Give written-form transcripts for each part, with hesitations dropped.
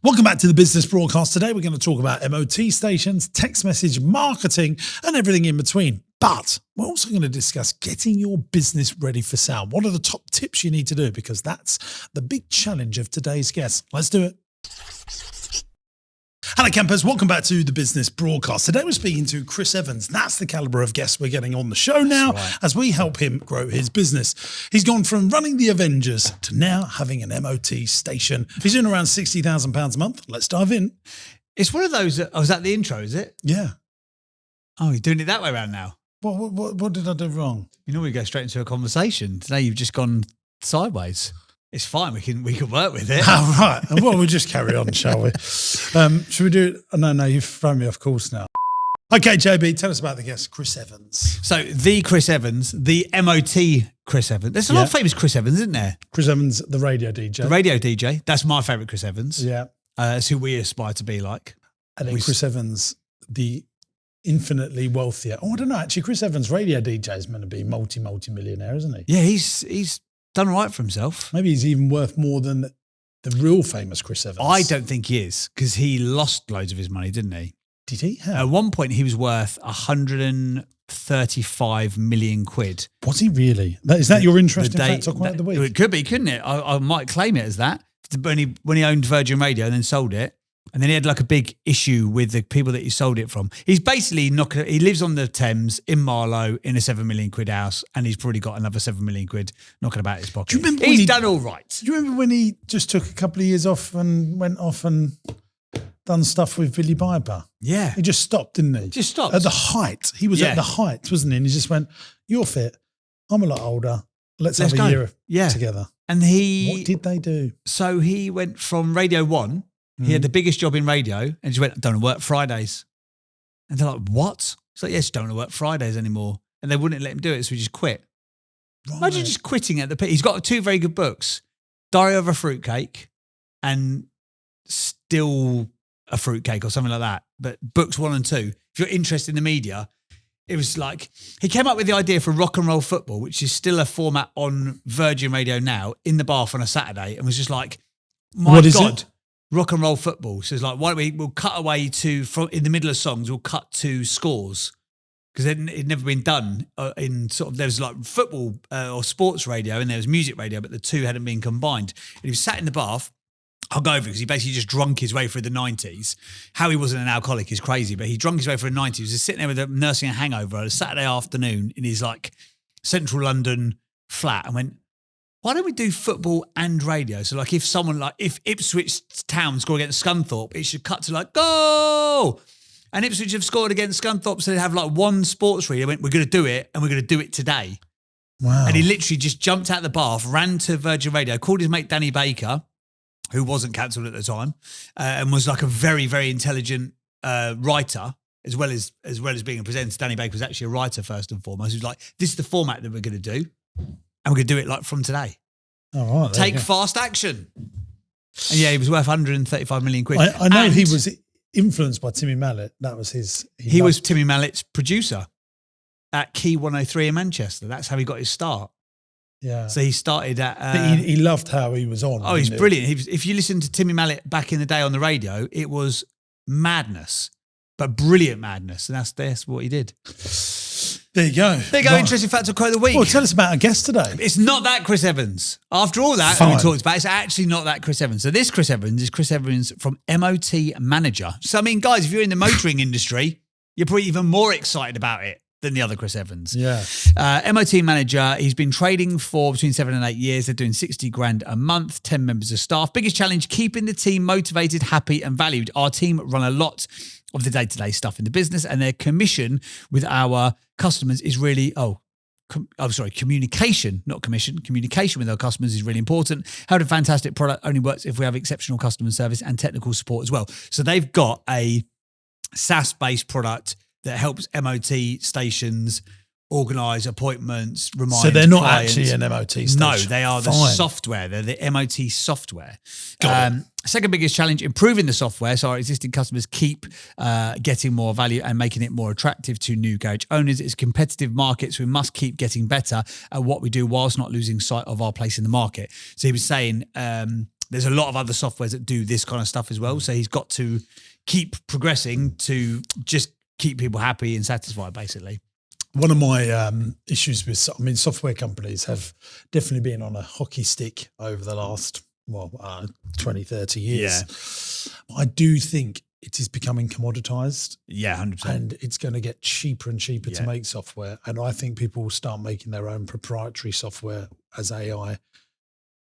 Welcome back to the Business Broadcast. Today we're going to talk about MOT stations, text message marketing, and everything in between. But we're also going to discuss getting your business ready for sale. What are the top tips you need to do? Because that's the big challenge of today's guest. Let's do it. Hello campers, welcome back to the Business Broadcast. Today we're speaking to Chris Evans. That's the caliber of guest we're getting on the show now as we help him grow his business. He's gone from running the Avengers to now having an MOT station. He's doing around £60,000 a month. Let's dive in. It's one of those, was that the intro, is it? Yeah. Oh, you're doing it that way around now? What did I do wrong? You normally go straight into a conversation. Today you've just gone sideways. It's fine. We can work with it. Oh, right. Well, we'll just carry on, shall we? Should we do it? No, you've thrown me off course now. Okay, JB, tell us about the guest, Chris Evans. So the Chris Evans, the MOT Chris Evans. There's a lot of famous Chris Evans, isn't there? Chris Evans, the radio DJ. The radio DJ. That's my favourite Chris Evans. Yeah. It's who we aspire to be like. And then Chris Evans, the infinitely wealthier. Oh, I don't know. Actually, Chris Evans, radio DJ, is meant to be multi-millionaire, isn't he? Yeah, he's done all right for himself. Maybe he's even worth more than the real famous Chris Evans. I don't think he is, because he lost loads of his money, didn't he? Did he? How? At one point, he was worth 135 million quid. Was he really? Is that your interesting fact talking about the week? It could be, couldn't it? I might claim it as that. When he owned Virgin Radio and then sold it. And then he had like a big issue with the people that he sold it from. He's basically he lives on the Thames in Marlow in a 7 million quid house, and he's probably got another 7 million quid knocking about his pocket. Do you remember he's done all right. Do you remember when he just took a couple of years off and went off and done stuff with Billy Piper? Yeah. He just stopped, didn't he? Just stopped. At the height. He was at the height, wasn't he? And he just went, you're fit. I'm a lot older. Let's have a year together. And what did they do? So he went from Radio 1. He had the biggest job in radio and just went, I don't want to work Fridays. And they're like, what? He's like, yes, don't want to work Fridays anymore. And they wouldn't let him do it, so he just quit. Right. Imagine just quitting at the pit. He's got two very good books, Diary of a Fruitcake and Still a Fruitcake or something like that. But books 1 and 2, if you're interested in the media, it was like, he came up with the idea for rock and roll football, which is still a format on Virgin Radio now, in the bath on a Saturday, and was just like, my God. Rock and roll football. So it's like, why don't we'll cut away to, in the middle of songs, we'll cut to scores. Because it'd never been done in sort of, there was like football or sports radio and there was music radio, but the two hadn't been combined. And he was sat in the bath. I'll go over because he basically just drunk his way through the 90s. How he wasn't an alcoholic is crazy, but he drunk his way through the 90s. He was just sitting there with nursing a hangover on a Saturday afternoon in his like central London flat and went, why don't we do football and radio? So like if Ipswich Town score against Scunthorpe, it should cut to like, go! And Ipswich have scored against Scunthorpe, so they have like one sports reader. Went, we're going to do it, and we're going to do it today. Wow. And he literally just jumped out of the bath, ran to Virgin Radio, called his mate Danny Baker, who wasn't cancelled at the time, and was like a very, very intelligent writer, as well as being a presenter. Danny Baker was actually a writer first and foremost. He was like, this is the format that we're going to do. And we're going to do it like from today. All right. Take fast action. And yeah, he was worth 135 million quid. I know he was influenced by Timmy Mallet. That was his. He was Timmy Mallet's producer at Key 103 in Manchester. That's how he got his start. Yeah. So he started at. But he loved how he was on. Oh, he's brilliant. If you listen to Timmy Mallet back in the day on the radio, it was madness, but brilliant madness. And that's what he did. There you go. Right. Interesting fact or quote of the week. Well, tell us about our guest today. It's not that Chris Evans. After all that we talked about, it's actually not that Chris Evans. So this Chris Evans is Chris Evans from MOT Manager. So, I mean, guys, if you're in the motoring industry, you're probably even more excited about it than the other Chris Evans. Yeah. MOT Manager, he's been trading for between 7 and 8 years. They're doing 60 grand a month, 10 members of staff. Biggest challenge, keeping the team motivated, happy and valued. Our team run a lot of the day-to-day stuff in the business, and their commission with our customers is really, communication, not commission. Communication with our customers is really important. Having a fantastic product only works if we have exceptional customer service and technical support as well. So they've got a SaaS-based product that helps MOT stations organise appointments, remind So they're not clients. actually an MOT station? No, they are the software. They're the MOT software. Second biggest challenge, improving the software so our existing customers keep getting more value and making it more attractive to new garage owners. It's a competitive market, so we must keep getting better at what we do whilst not losing sight of our place in the market. So he was saying there's a lot of other softwares that do this kind of stuff as well. So he's got to keep progressing to just keep people happy and satisfied, basically. One of my issues with, software companies have definitely been on a hockey stick over the last, 20, 30 years. Yeah. I do think it is becoming commoditized. Yeah, 100%. And it's going to get cheaper and cheaper to make software. And I think people will start making their own proprietary software as AI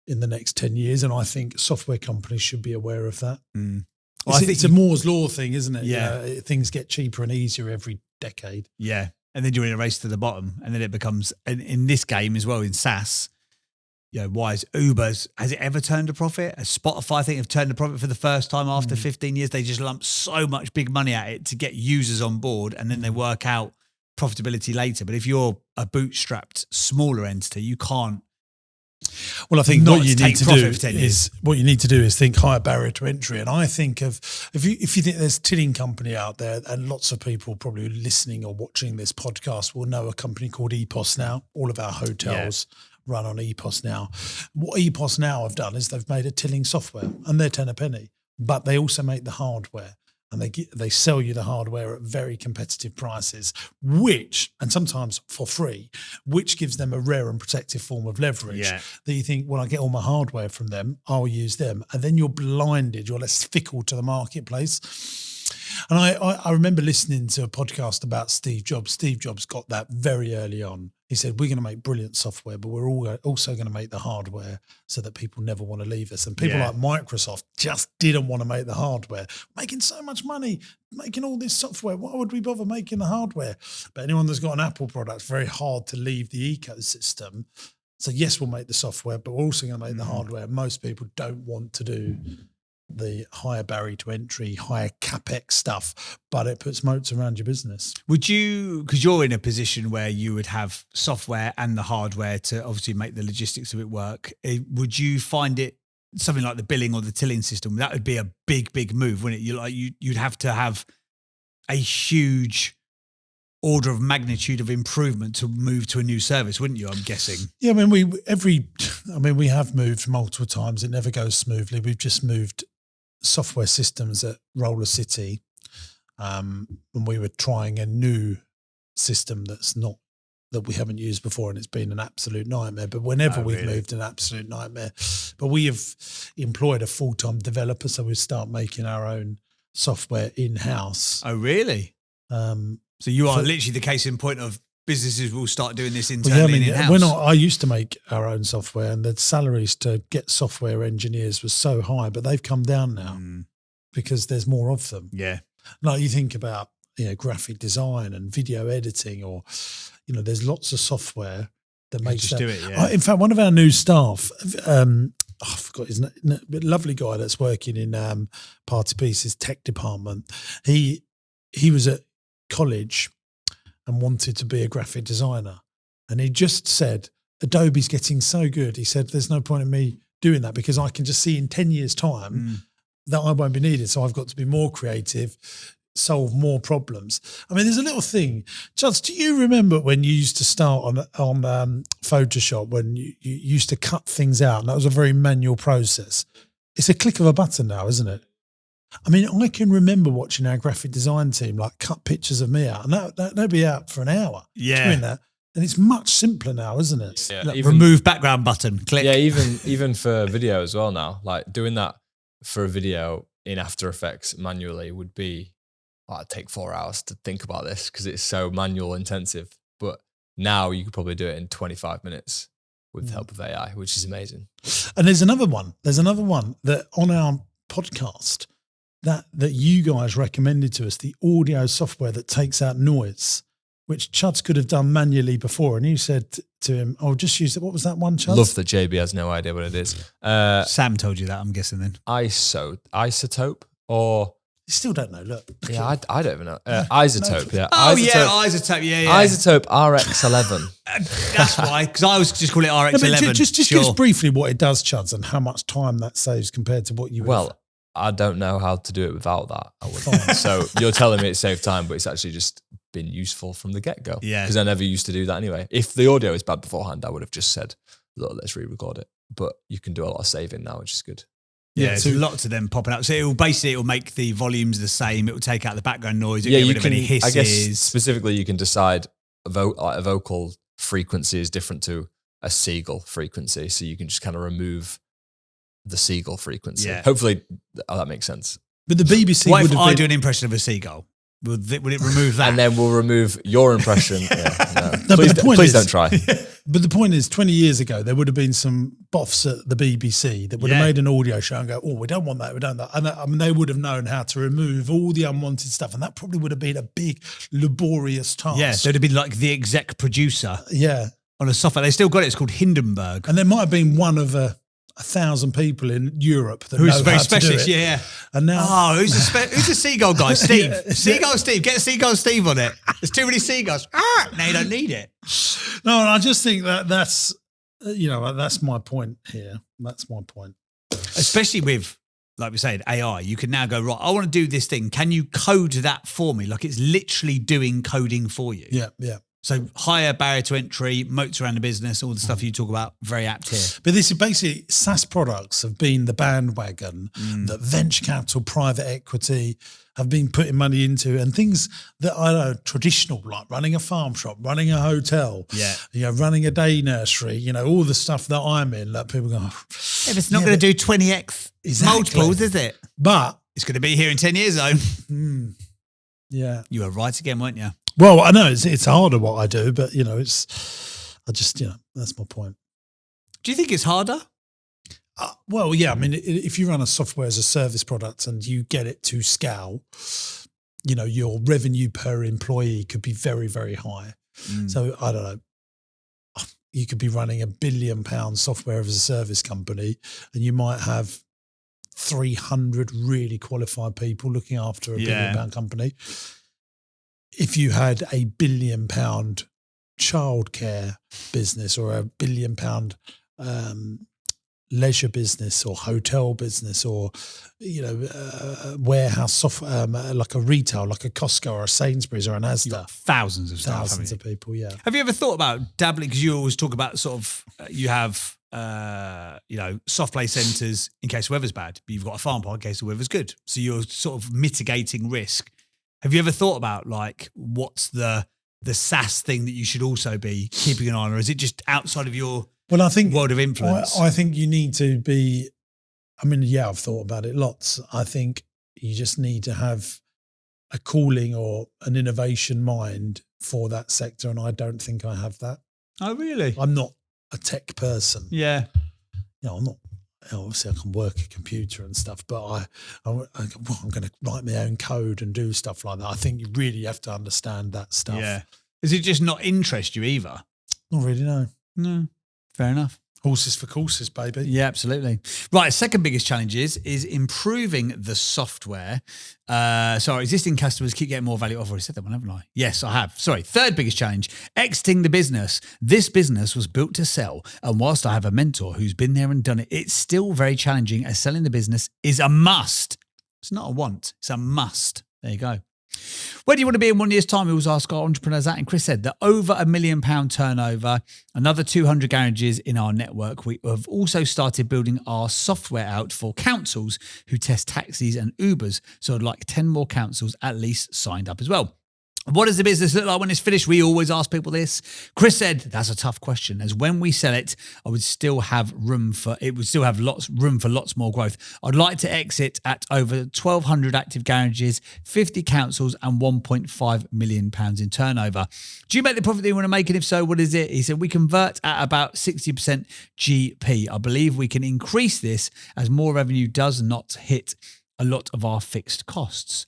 in the next 10 years. And I think software companies should be aware of that. Mm. Well, I think it's a Moore's Law thing, isn't it? Yeah. Things get cheaper and easier every decade. Yeah. And then you're in a race to the bottom. And then it becomes, in this game as well, in SaaS, why is Uber's, has it ever turned a profit? As Spotify, I think, have turned a profit for the first time after 15 years. They just lump so much big money at it to get users on board, and then they work out profitability later. But if you're a bootstrapped, smaller entity, you can't. Well, I think what you need to do is think higher barrier to entry. And I think of, if you think there's a tilling company out there, and lots of people probably listening or watching this podcast will know a company called EPOS Now. All of our hotels run on EPOS Now. What EPOS Now have done is they've made a tilling software, and they're 10 a penny, but they also make the hardware. And they sell you the hardware at very competitive prices, and sometimes for free, which gives them a rare and protective form of leverage. Yeah. That you think, well, I get all my hardware from them, I'll use them. And then you're blinded, you're less fickle to the marketplace. And I remember listening to a podcast about Steve Jobs. Steve Jobs got that very early on. He said, we're going to make brilliant software, but we're also going to make the hardware so that people never want to leave us. And people like Microsoft just didn't want to make the hardware, making so much money, making all this software. Why would we bother making the hardware? But anyone that's got an Apple product, it's very hard to leave the ecosystem. So yes, we'll make the software, but we're also going to make the hardware. Most people don't want to do the higher barrier to entry, higher capex stuff, but it puts moats around your business. Would you, because you're in a position where you would have software and the hardware to obviously make the logistics of it work, would you find it something like the billing or the tilling system? That would be a big move, wouldn't it? You'd have to have a huge order of magnitude of improvement to move to a new service, wouldn't you? I'm guessing. Yeah, we have moved multiple times. It never goes smoothly. We've just moved software systems at Roller City, and we were trying a new system that we haven't used before, and it's been an absolute nightmare. But whenever we've moved, an absolute nightmare. But we have employed a full-time developer, so we start making our own software in-house. Oh, really? So you are literally the case in point of businesses will start doing this internally in-house. I used to make our own software, and the salaries to get software engineers was so high, but they've come down now because there's more of them. Yeah. Like you think about, graphic design and video editing, or, there's lots of software that makes that. Do it, yeah. In fact, one of our new staff, I forgot his name, but lovely guy that's working in Party Pieces tech department. He was at college and wanted to be a graphic designer. And he just said, Adobe's getting so good. He said, there's no point in me doing that because I can just see in 10 years' time that I won't be needed. So I've got to be more creative, solve more problems. I mean, there's a little thing. Just, do you remember when you used to start on Photoshop, when you used to cut things out, and that was a very manual process? It's a click of a button now, isn't it? I mean, I can remember watching our graphic design team cut pictures of me out, and they'd be out for an hour doing that. And it's much simpler now, isn't it? Yeah, like remove background button, click. Yeah, even for video as well now. Like doing that for a video in After Effects manually would be, it'd take 4 hours to think about this because it's so manual intensive. But now you could probably do it in 25 minutes with the help of AI, which is amazing. And there's another one that on our podcast that you guys recommended to us, the audio software that takes out noise, which Chuds could have done manually before. And you said to him, just use it. What was that one, Chuds? Love that JB has no idea what it is. Sam told you that, I'm guessing then. Isotope or... You still don't know, look. Yeah, I don't even know. Isotope, yeah. Oh, Isotope, yeah. Isotope RX11. That's why, because I was just calling it RX11. No, just give us briefly what it does, Chuds, and how much time that saves compared to what you would have. I don't know how to do it without that. I would. So you're telling me it saved time, but it's actually just been useful from the get-go. Yeah. Because I never used to do that anyway. If the audio is bad beforehand, I would have just said, look, let's re-record it. But you can do a lot of saving now, which is good. Yeah, so so lots of them popping up. So it'll make the volumes the same. It will take out the background noise. It'll Yeah, get you rid can. of any hisses. I guess specifically, you can decide a vocal frequency is different to a seagull frequency, so you can just kind of remove the seagull frequency. Yeah. Hopefully, that makes sense. but the BBC What would if have I been, do an impression of a seagull? Would it remove that? And then we'll remove your impression. Yeah, No, but please, the point please is- don't try. But the point is, 20 years ago, there would have been some boffs at the BBC that would have Yeah. made an audio show and go, oh, we don't want that, we don't that. And I mean, they would have known how to remove all the unwanted stuff. And that probably would have been a big, laborious task. Yeah, so it'd be like the exec producer Yeah. on a software. They still got it. It's called Hindenburg. And there might have been one of 1,000 people in Europe that Who's know very how to do specialist, it. yeah. And now, Oh, who's a seagull guy? Steve. Yeah. Seagull Steve. Get a seagull Steve on it. There's too many seagulls. Now you don't need it. no, and I just think that's that's my point here. That's my point. Especially with, like we said, AI. You can now go, right, I want to do this thing. Can you code that for me? Like it's literally doing coding for you. Yeah, yeah. So higher barrier to entry, moats around the business, all the stuff you talk about, very apt here. But this is basically SaaS products have been the bandwagon that venture capital, private equity have been putting money into, and things that are traditional, like running a farm shop, running a hotel, running a day nursery, all the stuff that I'm in. Like people go, If it's not going to do 20x multiples, is it? But It's going to be here in 10 years, though. yeah. You were right again, weren't you? Well, I know it's harder what I do, but that's my point. Do you think it's harder? Well, yeah. I mean, if you run a software as a service product and you get it to scale, your revenue per employee could be very, very high. So I don't know. You could be running £1 billion software as a service company, and you might have 300 really qualified people looking after a £1 billion company. If you had £1 billion childcare business or £1 billion leisure business or hotel business or warehouse software, like a retail, like a Costco or a Sainsbury's or an Asda, Thousands of staff. thousands of people. Yeah. Have you ever thought about dabbling? Because you always talk about sort of you have soft play centres in case the weather's bad, but you've got a farm park in case the weather's good. So you're sort of mitigating risk. Have you ever thought about like what's the SaaS thing that you should also be keeping an eye on, or is it just outside of your Well, I think world of influence? I think you need to be. I mean, yeah, I've thought about it lots. I think you just need to have a calling or an innovation mind for that sector, and I don't think I have that. Oh, really? I'm not a tech person. Yeah. I'm not. Obviously, I can work a computer and stuff, but I'm going to write my own code and do stuff like that. I think you really have to understand that stuff. Yeah. Does it just not interest you either? Not really, no. No. Fair enough. Horses for courses, baby. Yeah, absolutely. Right, second biggest challenge is improving the software. So our existing customers keep getting more value. I've already said that one, haven't I? Yes, I have. Sorry, third biggest challenge, exiting the business. This business was built to sell. And whilst I have a mentor who's been there and done it, it's still very challenging as selling the business is a must. It's not a want, it's a must. There you go. Where do you want to be in 1 year's time? We always ask our entrepreneurs that. And Chris said that over £1 million turnover, another 200 garages in our network. We have also started building our software out for councils who test taxis and Ubers. So I'd like 10 more councils at least signed up as well. What does the business look like when it's finished? We always ask people this. Chris said, that's a tough question, as when we sell it, it would still have room for lots more growth. I'd like to exit at over 1,200 active garages, 50 councils and £1.5 million in turnover. Do you make the profit that you want to make? And if so, what is it? He said, we convert at about 60% GP. I believe we can increase this as more revenue does not hit a lot of our fixed costs.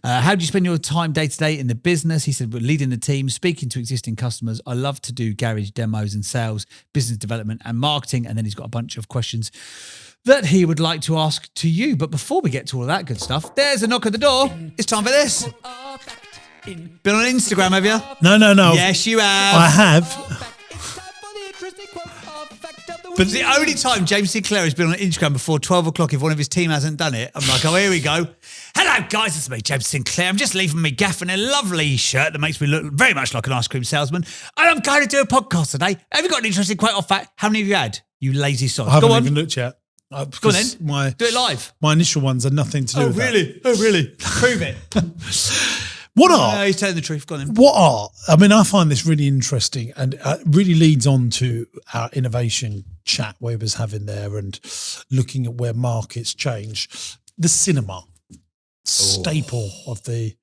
How do you spend your time day to day in the business? He said, we're leading the team, speaking to existing customers. I love to do garage demos and sales, business development and marketing. And then he's got a bunch of questions that he would like to ask to you. But before we get to all that good stuff, there's a knock at the door. It's time for this. Been on Instagram, have you? No. Yes, you have. I have. But it's the only time James Sinclair has been on Instagram before 12 o'clock, if one of his team hasn't done it, I'm like, oh, here we go. Hello, guys, it's me, James Sinclair. I'm just leaving me gaff in a lovely shirt that makes me look very much like an ice cream salesman. And I'm going to do a podcast today. Have you got an interesting quote or fact? How many have you had? You lazy sod. I haven't Go on. even looked yet. Go on then. Do it live. My initial ones are nothing to do with that. Oh, really? Prove it. What are? No, he's telling the truth. Go on then. What are? I mean, I find this really interesting and really leads on to our innovation chat we was having there and looking at where markets change. The cinema, staple of the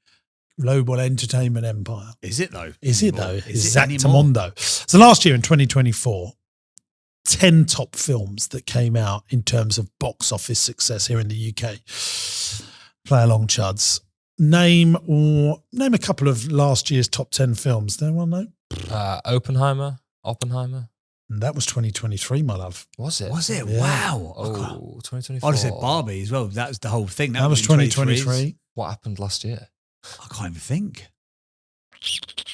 global entertainment empire. Is it though? Is it though? Is it Exactamundo. So last year in 2024, 10 top films that came out in terms of box office success here in the UK. Play along, Chuds. Name a couple of last year's top 10 films. No one know? Oppenheimer. And that was 2023, my love. Was it? Yeah. Wow. Oh, 2024. I'd have said Barbie as well. That was the whole thing. That was 2023. What happened last year? I can't even think.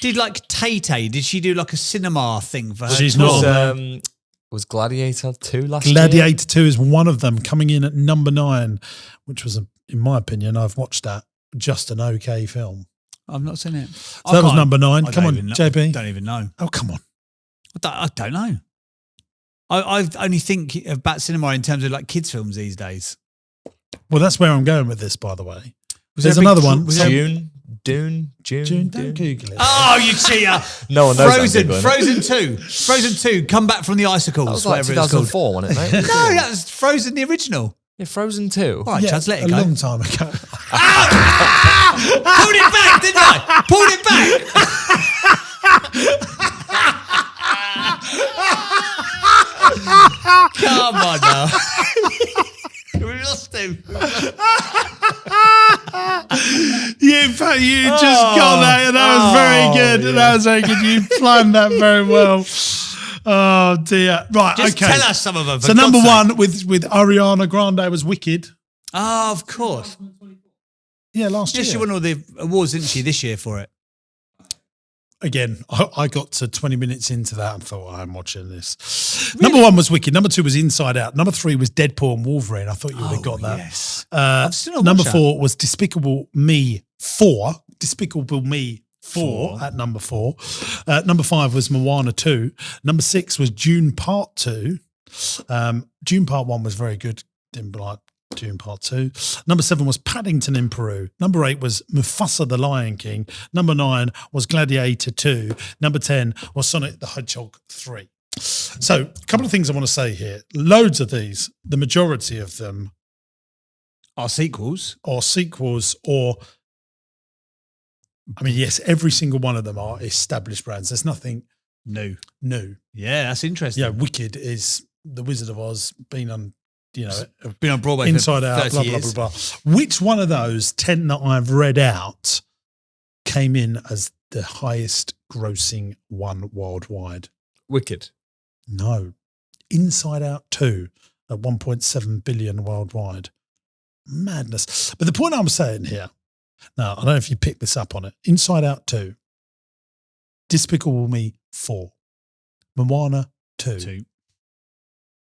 Did like Tay-Tay, did she do like a cinema thing for her? She's tour? not. Was Gladiator 2 last year? Gladiator 2 is one of them, coming in at number 9, which was, in my opinion, I've watched that, just an okay film. I've not seen it. So that was number 9. Come on, JB. Don't even know. Oh, come on. I don't know. I only think about cinema in terms of like kids' films these days. Well, that's where I'm going with this, by the way. Was There's there a big another one. June. Don't Google it. Oh, you cheater. No one knows that. Frozen 2, Come Back from the Icicles. That was like whatever it's called. 2004, wasn't it, mate? No, that was Frozen, the original. Yeah, Frozen 2. All right, Chuds, let it a go. long time ago. Pulled it back, didn't I? Pulled it back. Come on now. We lost him. You just got that. That was very good. Yeah. That was very good. You planned that very well. Oh dear. Right. Just okay. tell us some of them. So number 1 with Ariana Grande was Wicked. Oh, of course. Yeah, last year. She won all the awards, didn't she, this year for it? Again, I got to 20 minutes into that and thought, I'm watching this. Really? Number 1 was Wicked. Number 2 was Inside Out. Number 3 was Deadpool and Wolverine. I thought you would have got that. Yes. Number 4 was Despicable Me 4. Despicable Me 4 at number 4. Number 5 was Moana 2. Number 6 was Dune Part 2. Dune Part 1 was very good. Didn't like Dune Part 2. Number 7 was Paddington in Peru. Number 8 was Mufasa the Lion King. Number 9 was Gladiator 2. Number 10 was Sonic the Hedgehog 3. So a couple of things I want to say here. Loads of these, the majority of them are sequels. Or I mean, yes, every single one of them are established brands. There's nothing new. Yeah, that's interesting. Yeah, Wicked is The Wizard of Oz, been on Broadway Inside for Out, 30 blah, blah, years. blah, blah. Which one of those 10 that I've read out came in as the highest grossing one worldwide? Wicked. No. Inside Out 2 at 1.7 billion worldwide. Madness. But the point I'm saying here, now, I don't know if you picked this up on it. Inside Out 2, Despicable Me 4, Moana 2.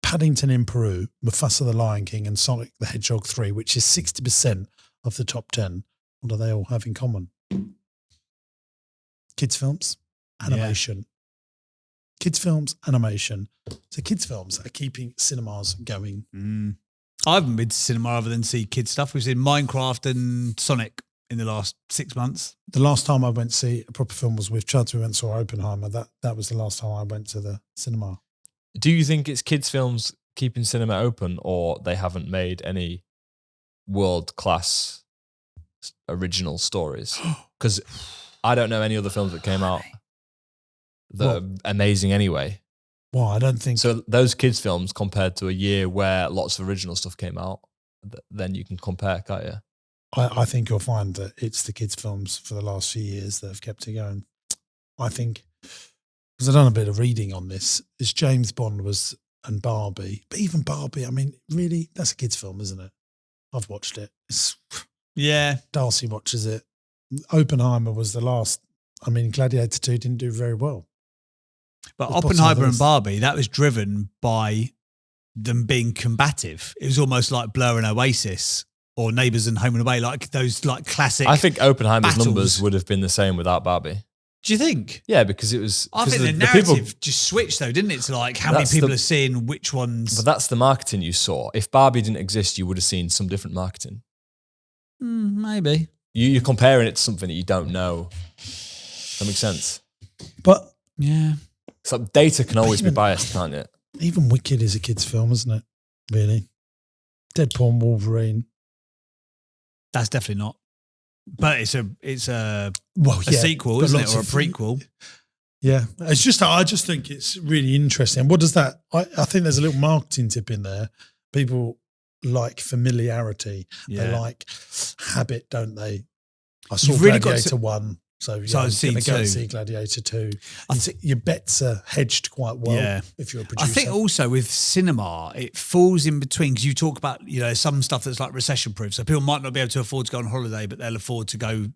Paddington in Peru, Mufasa the Lion King, and Sonic the Hedgehog 3, which is 60% of the top 10. What do they all have in common? Kids films, animation. Yeah. Kids films, animation. So kids films are keeping cinemas going. I haven't been to cinema other than see kids stuff. We've seen Minecraft and Sonic in the last 6 months. The last time I went to see a proper film was with Chuds. We went and saw Oppenheimer. That was the last time I went to the cinema. Do you think it's kids' films keeping cinema open, or they haven't made any world-class original stories? Because I don't know any other films that came out that are amazing anyway. Well, I don't think... So those kids' films compared to a year where lots of original stuff came out, then you can compare, can't you? I think you'll find that it's the kids' films for the last few years that have kept it going. I think... Because I've done a bit of reading on this, is James Bond and Barbie. But even Barbie, I mean, really, that's a kid's film, isn't it? I've watched it. Yeah. Darcy watches it. Oppenheimer was the last. I mean, Gladiator 2 didn't do very well. But Oppenheimer and Barbie, that was driven by them being combative. It was almost like Blur and Oasis or Neighbours and Home and Away, like those like classic I think Oppenheimer's battles. numbers would have been the same without Barbie. Do you think? Yeah, because it was. I 'cause think the narrative just switched though, didn't it? To like how many people are seeing which ones. But that's the marketing you saw. If Barbie didn't exist, you would have seen some different marketing. Maybe. You're comparing it to something that you don't know. That makes sense. But yeah, So data can always be biased, can't it? even Wicked is a kid's film, isn't it? Really? Deadpool and Wolverine. that's definitely not. But it's a Well, a sequel, isn't it, or a prequel? Yeah, it's just I just think it's really interesting. What does that? I think there's a little marketing tip in there. People like familiarity. Yeah. They like habit, don't they? I saw You've really Gladiator 1, so I've I'm seen going to go 2. see Gladiator 2. I think Your bets are hedged quite well Yeah. if you're a I producer. think also with cinema, it falls in between because you talk about, some stuff that's like recession proof. So people might not be able to afford to go on holiday, but they'll afford to go,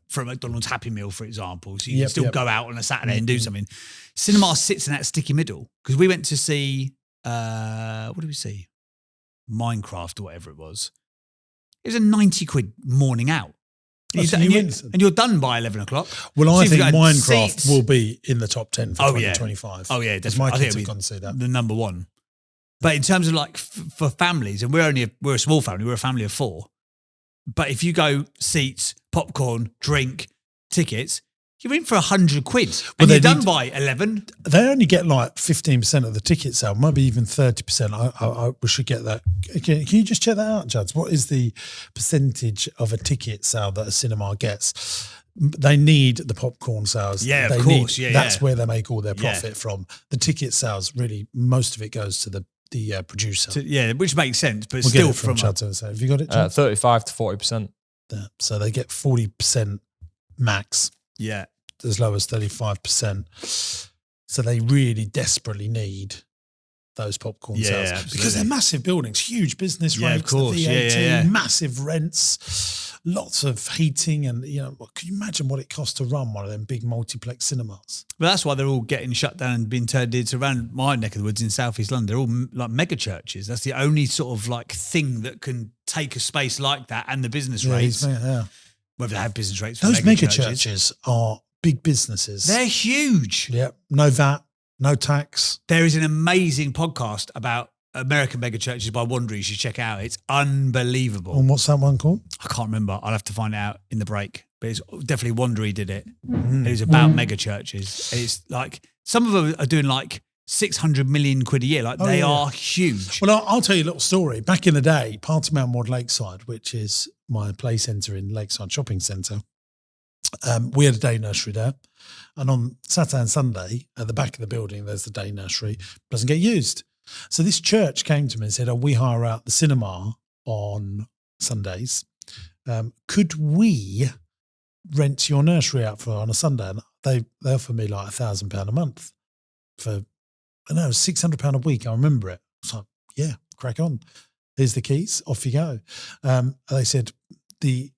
for a McDonald's Happy Meal, for example. So you can still go out on a Saturday and do something. Cinema sits in that sticky middle because we went to see, what did we see? Minecraft or whatever it was. It was a 90 quid morning out. And you're done by 11 o'clock. Well, So I if think you had Minecraft seats- will be in the top 10 for Oh, yeah. 2025. Oh, yeah, Because definitely. my I think kids it'll have be gone to see that. the number one. But in terms of like for families, and we're a small family, we're a family of 4. But if you go seats, popcorn, drink, tickets, you're in for 100 quid. And you're done by 11. They only get like 15% of the ticket sale, maybe even 30%. We should get that. Can you just check that out, Juds? What is the percentage of a ticket sale that a cinema gets? They need the popcorn sales. Yeah, They of course. That's where they make all their profit from. The ticket sales, really, most of it goes to the producer. Which makes sense, but We'll still get it from Juds. Have you got it, Juds? 35 to 40%. So they get 40% max. Yeah. As low as 35%. So they really desperately need those popcorn sales because they're massive buildings, huge business rates, of course. the VAT, massive rents, lots of heating, and can you imagine what it costs to run one of them big multiplex cinemas? Well, that's why they're all getting shut down and being turned into around my neck of the woods in South East London. They're all like mega churches. That's the only sort of like thing that can take a space like that and the business rates. Whether they have business rates. Those mega churches are big businesses. They're huge. Yeah. No VAT, no tax. There is an amazing podcast about American mega churches by Wanderer you should check out. It's unbelievable. And what's that one called? I can't remember. I'll have to find it out in the break. But it's definitely Wanderer did it. It was about mega churches. It's like some of them are doing like 600 million quid a year. Like they are huge. Well, I'll tell you a little story. Back in the day, Partyman Ward Lakeside, which is my play centre in Lakeside Shopping Centre, we had a day nursery there. And on Saturday and Sunday, at the back of the building, there's the day nursery. Doesn't get used. So this church came to me and said, we hire out the cinema on Sundays. Could we rent your nursery out on a Sunday? And they offered me like £1,000 a month for, I don't know, £600 a week. I remember it. I was like, yeah, crack on. Here's the keys. Off you go. They said, the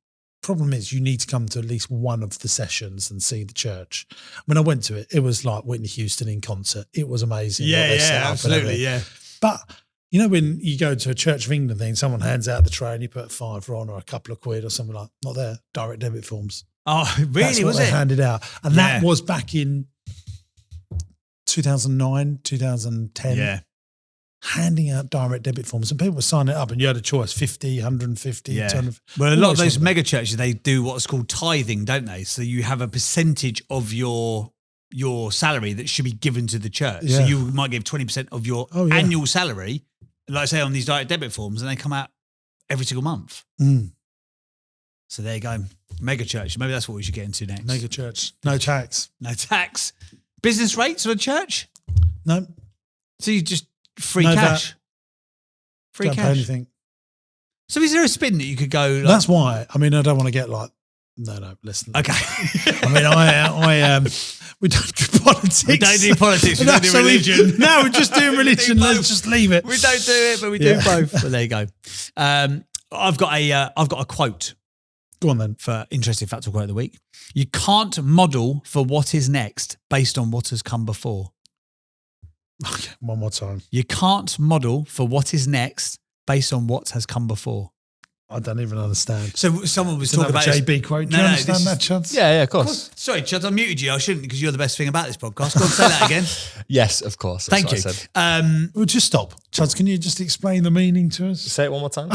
problem is you need to come to at least one of the sessions and see the church. When I went to it, it was like Whitney Houston in concert. It was amazing. Absolutely, yeah. But when you go to a Church of England thing, someone hands out the tray and you put £5 on or a couple of quid or something like, not there, direct debit forms. Oh, really? That's what was they it? handed out. And that was back in 2009, 2010. Yeah. Handing out direct debit forms and people were signing it up and you had a choice, 50, 150, 250. Well, a lot of those mega churches, they do what's called tithing, don't they? So you have a percentage of your salary that should be given to the church. Yeah. So you might give 20% of your annual salary, like I say, on these direct debit forms, and they come out every single month. So there you go. Mega church. Maybe that's what we should get into next. Mega church. No tax. No tax. Business rates on a church? No. So you just free No cash. VAT. Free Don't pay cash. anything. So is there a spin that you could go? Like, That's why. I mean, I don't want to get like, no, listen. okay. I mean, we don't do politics. We don't do politics. We don't do religion. No, we're just doing religion. Let's just leave it. We don't do it, but we do both. Well, there you go. I've got a quote. Go on then. For interesting factual quote of the week. You can't model for what is next based on what has come before. Okay, one more time. You can't model for what is next based on what has come before. I don't even understand. So someone was It's talking another about JB quote. Do you understand that, Chuds? Yeah, of course. Sorry, Chuds, I muted you. I shouldn't because you're the best thing about this podcast. Go on, say that again. Yes, of course. That's Thank what you. I said. Well, just stop. Chuds, can you just explain the meaning to us? Say it one more time.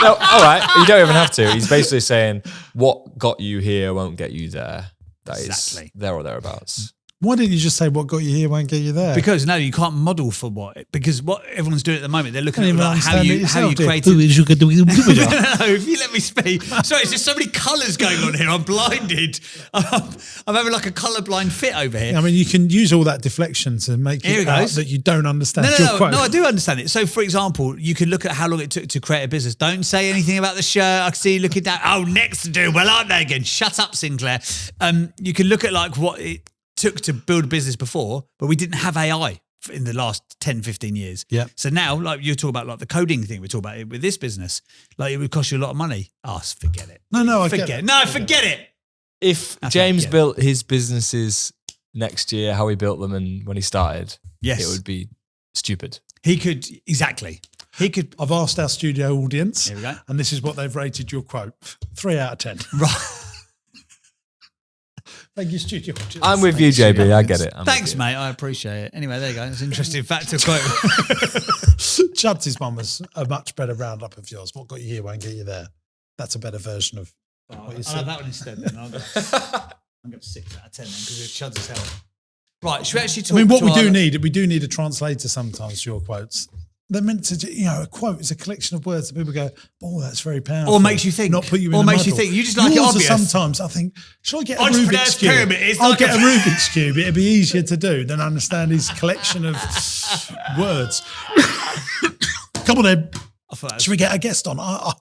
No, all right. You don't even have to. He's basically saying what got you here won't get you there. That is there or thereabouts. Why didn't you just say what got you here won't get you there? Because no, you can't model for because what everyone's doing at the moment, they're looking Can't at even like how understand you it yourself, created. dear. No, if you let me speak. Sorry, it's just so many colours going on here. I'm blinded. I'm having like a colourblind fit over here. I mean, you can use all that deflection to make Here it it out goes. that you don't understand your No, quote. I do understand it. So, for example, you could look at how long it took to create a business. Don't say anything about the shirt. I can see you looking down. Oh, next to do. Well, aren't they again? Shut up, Sinclair. You can look at like what it took to build a business before, but we didn't have AI in the last 10, 15 years. Yeah. So now, like you talk about like the coding thing, we talk about it with this business. Like it would cost you a lot of money. Oh, forget it. No, I Forget get it. it. No, forget it. If That's James right, yeah. built his businesses next year, how he built them and when he started, Yes. it would be stupid. He could, exactly. He could, I've asked our studio audience, Here we go. and this is what they've rated your quote: 3 out of 10. right. Thank you, studio audience. I'm with you, Thank JB. I audience. get it. I'm with Thanks, you. mate. I appreciate it. Anyway, there you go. It's an interesting fact to quote. Chuds' mum was a much better roundup of yours. What got you here won't get you there. That's a better version of what you I'll have said. that one instead then. I'm going to 6 out of 10 then because it chuds as hell. Right, should we actually talk I mean, what to we our- do need a translator sometimes for your quotes. They're meant to, a quote is a collection of words that people go, oh, that's very powerful. Or makes you think. Not put you in Or a makes you muddle. think. You just like it Yours are obvious. Sometimes I think, should I get a Entrepreneur's Rubik's Cube? pyramid is I'll like get a- a Rubik's Cube. It'd be easier to do than understand his collection of words. Come on then. I thought that was- Should we get a guest on? Have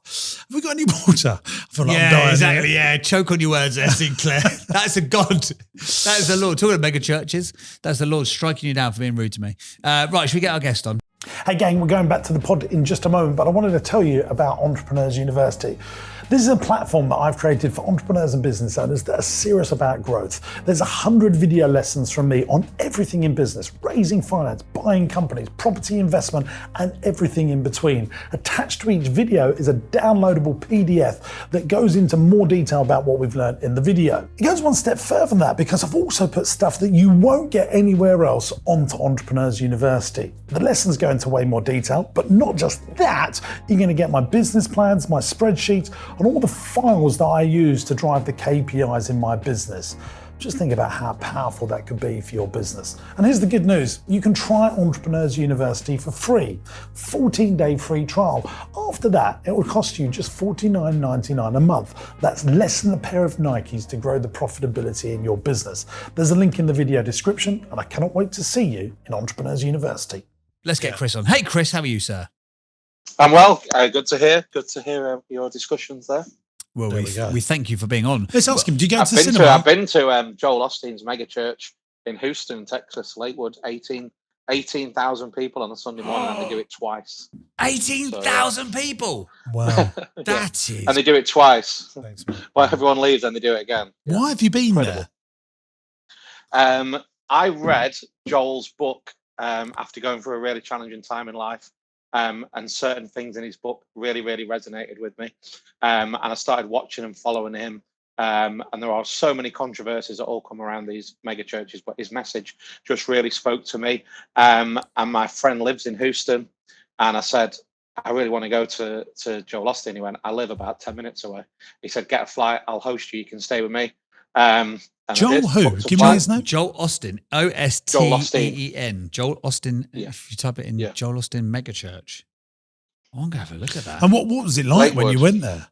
we got any water? I feel like I'm Yeah, dying exactly. here. Yeah, choke on your words there, Sinclair. That's a God. That is the Lord. Talking of mega churches, that's the Lord striking you down for being rude to me. Right, should we get our guest on? Hey gang, we're going back to the pod in just a moment, but I wanted to tell you about Entrepreneurs University. This is a platform that I've created for entrepreneurs and business owners that are serious about growth. There's 100 video lessons from me on everything in business, raising finance, buying companies, property investment, and everything in between. Attached to each video is a downloadable PDF that goes into more detail about what we've learned in the video. It goes one step further than that because I've also put stuff that you won't get anywhere else onto Entrepreneurs University. The lessons go into way more detail, but not just that. You're going to get my business plans, my spreadsheets, and all the files that I use to drive the KPIs in my business. Just think about how powerful that could be for your business. And here's the good news. You can try Entrepreneurs University for free. 14-day free trial. After that, it will cost you just $49.99 a month. That's less than a pair of Nikes to grow the profitability in your business. There's a link in the video description, and I cannot wait to see you in Entrepreneurs University. Let's get Chris on. Hey, Chris, how are you, sir? I'm well. Good to hear. Good to hear your discussions there. Well, There we go. we thank you for being on. Let's ask him, do you go I've to the been cinema? I've been to Joel Osteen's mega church in Houston, Texas, Lakewood. 18,000 people on a Sunday morning, and they do it twice. 18,000 people. Wow. That is. And they do it twice. Thanks, man. Well, everyone leaves and they do it again. Why have you been Incredible. there? I read Joel's book after going through a really challenging time in life. And certain things in his book really, really resonated with me. And I started watching and following him. And there are so many controversies that all come around these mega churches, but his message just really spoke to me. And my friend lives in Houston. And I said, I really want to go to Joel Osteen. He went, I live about 10 minutes away. He said, get a flight. I'll host you. You can stay with me. And I Joel did. who? Booked a Give me flight. his name. Joel Osteen, Joel Osteen. Joel Osteen. Yeah. If you type it in Yeah. Joel Osteen Mega Church, I'm going to have a look at that. And what was it like when you Lakewood. went there?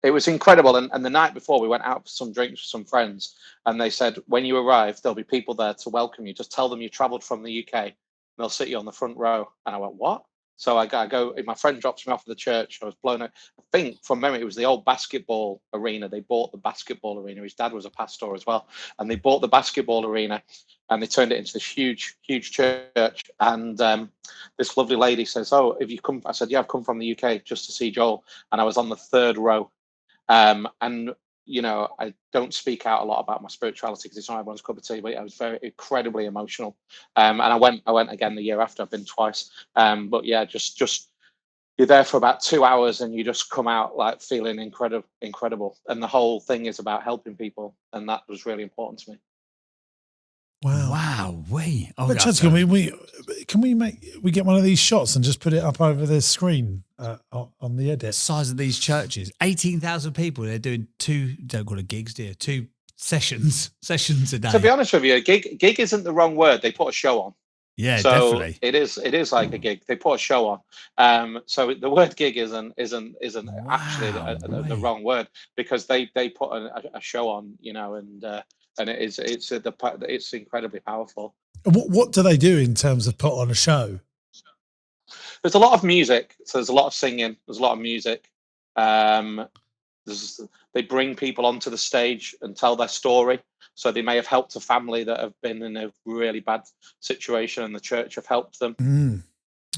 It was incredible. And the night before, we went out for some drinks with some friends. And they said, when you arrive, there'll be people there to welcome you. Just tell them you travelled from the UK. And they'll sit you on the front row. And I went, what? So I go, my friend drops me off at the church. I was blown out. I think from memory, it was the old basketball arena. They bought the basketball arena. His dad was a pastor as well. And they bought the basketball arena and they turned it into this huge, huge church. And this lovely lady says, oh, have you come? I said, yeah, I've come from the UK just to see Joel. And I was on the third row. And, you know, I don't speak out a lot about my spirituality because it's not everyone's cup of tea, but I was very incredibly emotional. And I went again the year after. I've been twice. But yeah, just you're there for about 2 hours and you just come out like feeling incredible. And the whole thing is about helping people. And that was really important to me. Wow. But Chad, can we get one of these shots and just put it up over the screen on the edit? Size of these churches, 18,000 people. They're doing don't call it gigs, dear, 2 sessions a day. To be honest with you, gig isn't the wrong word. They put a show on. Yeah, so definitely. It is like a gig. They put a show on. So the word gig isn't actually the wrong word, because they put a show on, and it's incredibly powerful. What do they do in terms of put on a show? There's a lot of music. So there's a lot of singing. There's a lot of music. They bring people onto the stage and tell their story. So they may have helped a family that have been in a really bad situation, and the church have helped them.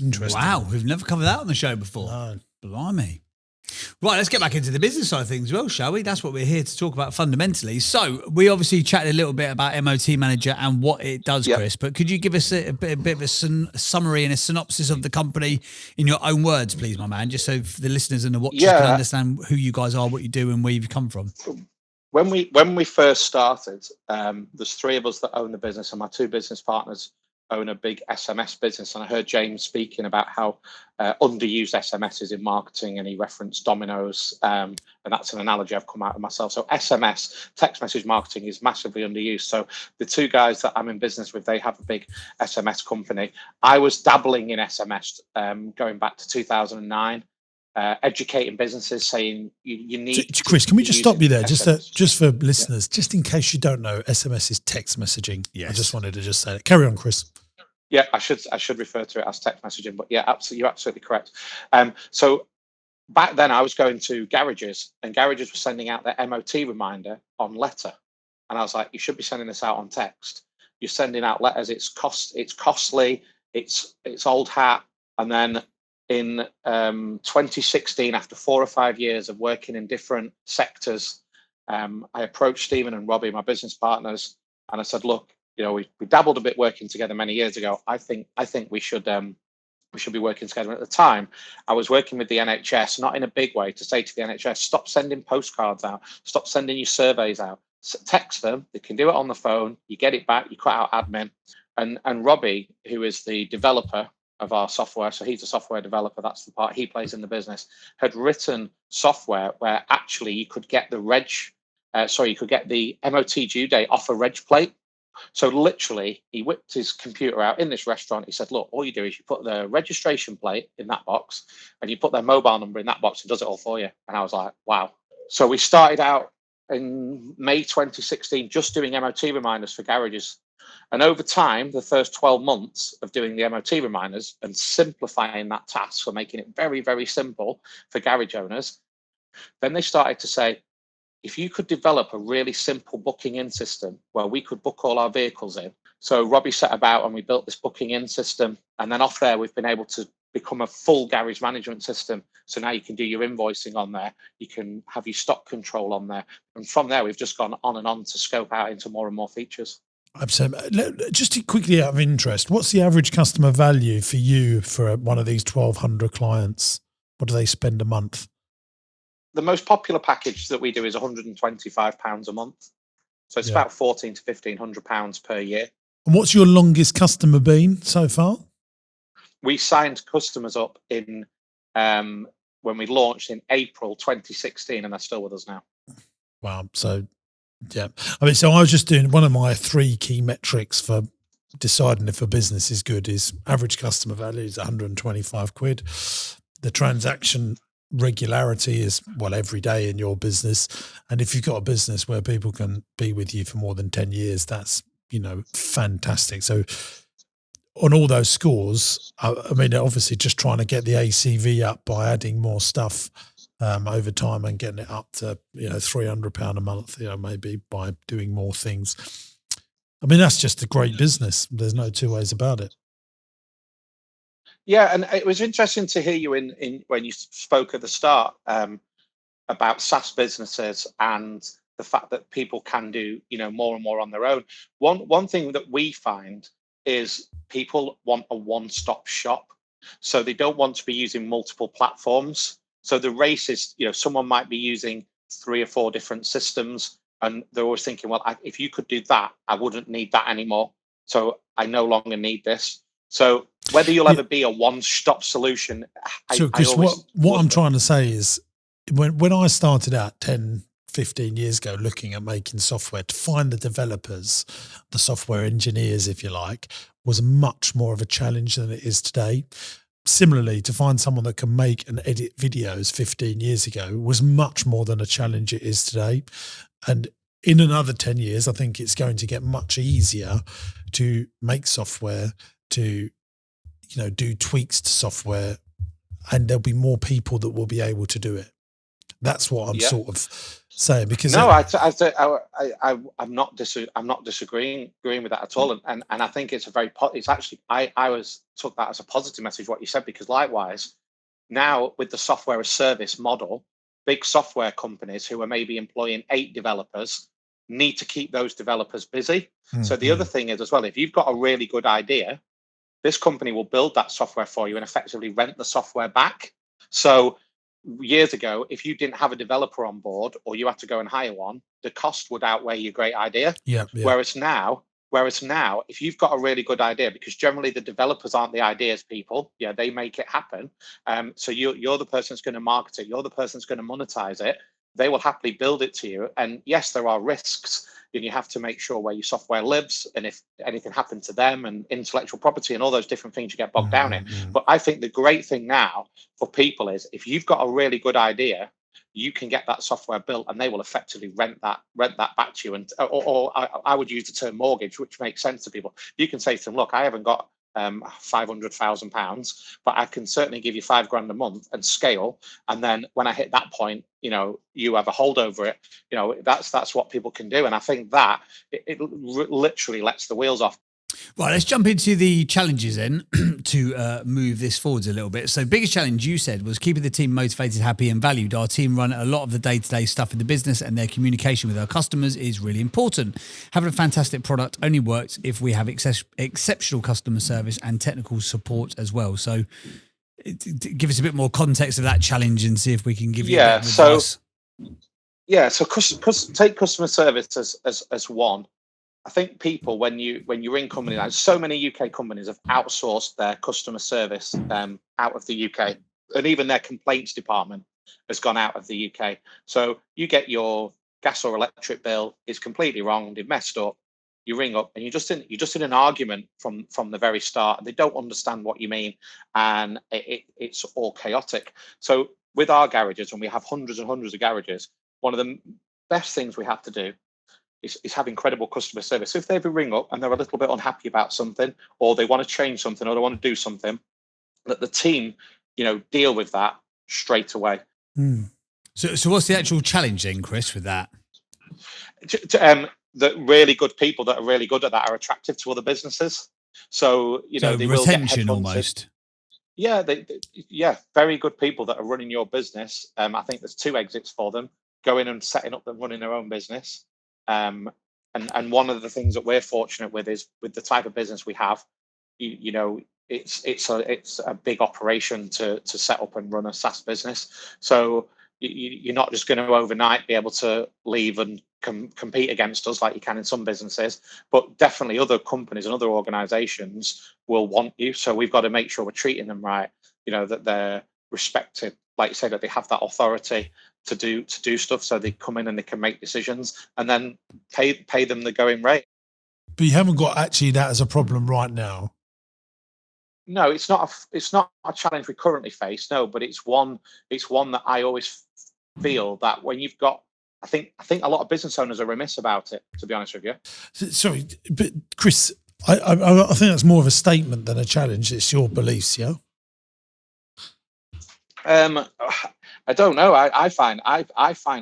Interesting. Wow, we've never covered that on the show before. No. Blimey. Right, let's get back into the business side of things as well, shall we? That's what we're here to talk about fundamentally. So we obviously chatted a little bit about MOT Manager and what it does, Chris, but could you give us a bit of a summary and a synopsis of the company in your own words, please, my man, just so the listeners and the watchers can understand who you guys are, what you do, and where you've come from? When we first started, there's 3 of us that own the business, and my 2 business partners own a big SMS business. And I heard James speaking about how underused SMS is in marketing, and he referenced Domino's, and that's an analogy I've come out of myself. So SMS, text message marketing, is massively underused. So the 2 guys that I'm in business with, they have a big SMS company. I was dabbling in SMS going back to 2009. Educating businesses, saying you need. So, Chris, can we just stop you there, just for listeners, just in case you don't know, SMS is text messaging. Yes. I just wanted to just say it. Carry on, Chris. Yeah, I should refer to it as text messaging, but yeah, absolutely, you're absolutely correct. So back then, I was going to garages, and garages were sending out their MOT reminder on letter, and I was like, you should be sending this out on text. You're sending out letters. It's costly. It's old hat. And then in 2016, after 4 or 5 years of working in different sectors, I approached Stephen and Robbie, my business partners, and I said, look, we dabbled a bit working together many years ago. I think we should be working together. At the time, I was working with the NHS, not in a big way, to say to the NHS, stop sending postcards out, stop sending your surveys out, text them. They can do it on the phone. You get it back. You cut out admin. And Robbie, who is the developer of our software, so he's a software developer, that's the part he plays in the business, had written software where actually you could get the MOT due date off a reg plate. So literally, he whipped his computer out in this restaurant. He said, look, all you do is you put the registration plate in that box, and you put their mobile number in that box, and does it all for you. And I was like, wow. So we started out in May 2016 just doing MOT reminders for garages. And over time, the first 12 months of doing the MOT reminders and simplifying that task, for making it very, very simple for garage owners, then they started to say, if you could develop a really simple booking in system where we could book all our vehicles in. So Robbie set about and we built this booking in system. And then off there, we've been able to become a full garage management system. So now you can do your invoicing on there. You can have your stock control on there. And from there, we've just gone on and on to scope out into more and more features. Just quickly, out of interest, what's the average customer value for you for one of these 1,200 clients? What do they spend a month? The most popular package that we do is £125 a month. So it's about £1,400 to £1,500 per year. And what's your longest customer been so far? We signed customers up in when we launched in April 2016, and they're still with us now. Wow. So, yeah. I mean, so I was just doing one of my 3 key metrics for deciding if a business is good is average customer value is 125 quid. The transaction regularity is, well, every day in your business. And if you've got a business where people can be with you for more than 10 years, that's, fantastic. So on all those scores, I mean, obviously just trying to get the ACV up by adding more stuff over time and getting it up to, £300 a month, maybe by doing more things. I mean, that's just a great business. There's no 2 ways about it. Yeah, and it was interesting to hear you in when you spoke at the start about SaaS businesses and the fact that people can do more and more on their own. One thing that we find is people want a one-stop shop. So they don't want to be using multiple platforms. So the race is, someone might be using 3 or 4 different systems, and they're always thinking, well, if you could do that, I wouldn't need that anymore. So I no longer need this. So whether you'll ever be a one-stop solution, so Chris, what I'm trying to say is, when I started out 10, 15 years ago looking at making software, to find the developers, the software engineers, if you like, was much more of a challenge than it is today. Similarly, to find someone that can make and edit videos 15 years ago was much more than a challenge it is today. And in another 10 years, I think it's going to get much easier to make software, to do tweaks to software, and there'll be more people that will be able to do it. That's what I'm sort of saying. Because I'm not disagreeing with that at all. And I think it's it's actually, I took that as a positive message, what you said, because likewise, now with the software as service model, big software companies who are maybe employing 8 developers need to keep those developers busy. Mm-hmm. So the other thing is as well, if you've got a really good idea, this company will build that software for you and effectively rent the software back. So years ago, if you didn't have a developer on board or you had to go and hire one, the cost would outweigh your great idea. Yeah. Whereas now, if you've got a really good idea, because generally the developers aren't the ideas people, they make it happen. So you're the person that's going to market it. You're the person that's going to monetize it. They will happily build it to you. And yes, there are risks. And you have to make sure where your software lives and if anything happened to them and intellectual property and all those different things you get bogged down in. But I think the great thing now for people is if you've got a really good idea, you can get that software built and they will effectively rent that back to you. And or I would use the term mortgage, which makes sense to people. You can say to them, look, I haven't got £500,000, but I can certainly give you £5,000 a month and scale. And then when I hit that point, you have a hold over it. That's what people can do. And I think that it literally lets the wheels off. Right, let's jump into the challenges then to move this forwards a little bit. So biggest challenge you said was keeping the team motivated, happy and valued. Our team run a lot of the day-to-day stuff in the business and their communication with our customers is really important. Having a fantastic product only works if we have exceptional customer service and technical support as well. So give us a bit more context of that challenge and see if we can give you a bit of advice. So take customer service as one. I think people, when you're in companies, like so many UK companies have outsourced their customer service out of the UK, and even their complaints department has gone out of the UK. So you get your gas or electric bill, it's completely wrong, they've messed up. You ring up and you're just in an argument from the very start. They don't understand what you mean, and it's all chaotic. So with our garages, and we have hundreds and hundreds of garages, one of the best things we have to do is have incredible customer service. So if they ever ring up and they're a little bit unhappy about something, or they want to change something, or they want to do something, that the team, deal with that straight away. So what's the actual challenge then, Chris, with that? That really good people that are really good at that are attractive to other businesses. So they retention will almost. Yeah, very good people that are running your business. I think there's 2 exits for them: going and setting up and running their own business. And one of the things that we're fortunate with is with the type of business we have, it's a big operation to set up and run a SaaS business. So you're not just going to overnight be able to leave and compete against us like you can in some businesses, but definitely other companies and other organizations will want you. So we've got to make sure we're treating them right, that they're respected, like you say, that they have that authority to do stuff, so they come in and they can make decisions and then pay them the going rate. But you haven't got actually that as a problem right now. No, it's not a challenge we currently face. No, but it's one that I always feel that when you've got, I think a lot of business owners are remiss about it, to be honest with you. Sorry, but Chris, I think that's more of a statement than a challenge. It's your beliefs, yeah. I don't know. I find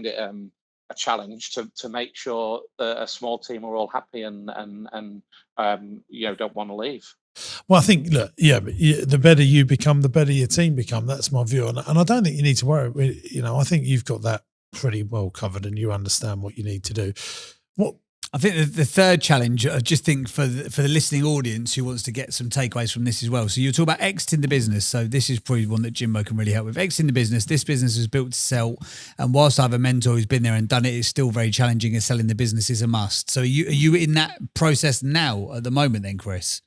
it a challenge to make sure that a small team are all happy and don't want to leave. Well, I think, look, but the better you become, the better your team become. That's my view on it. And I don't think you need to worry. I think you've got that pretty well covered and you understand what you need to do. I think the third challenge, I just think for the listening audience who wants to get some takeaways from this as well. So you talk about exiting the business. So this is probably one that Jimbo can really help with. Exiting the business. This business is built to sell. And whilst I have a mentor who's been there and done it, it's still very challenging, and selling the business is a must. So are you in that process now at the moment then, Chris?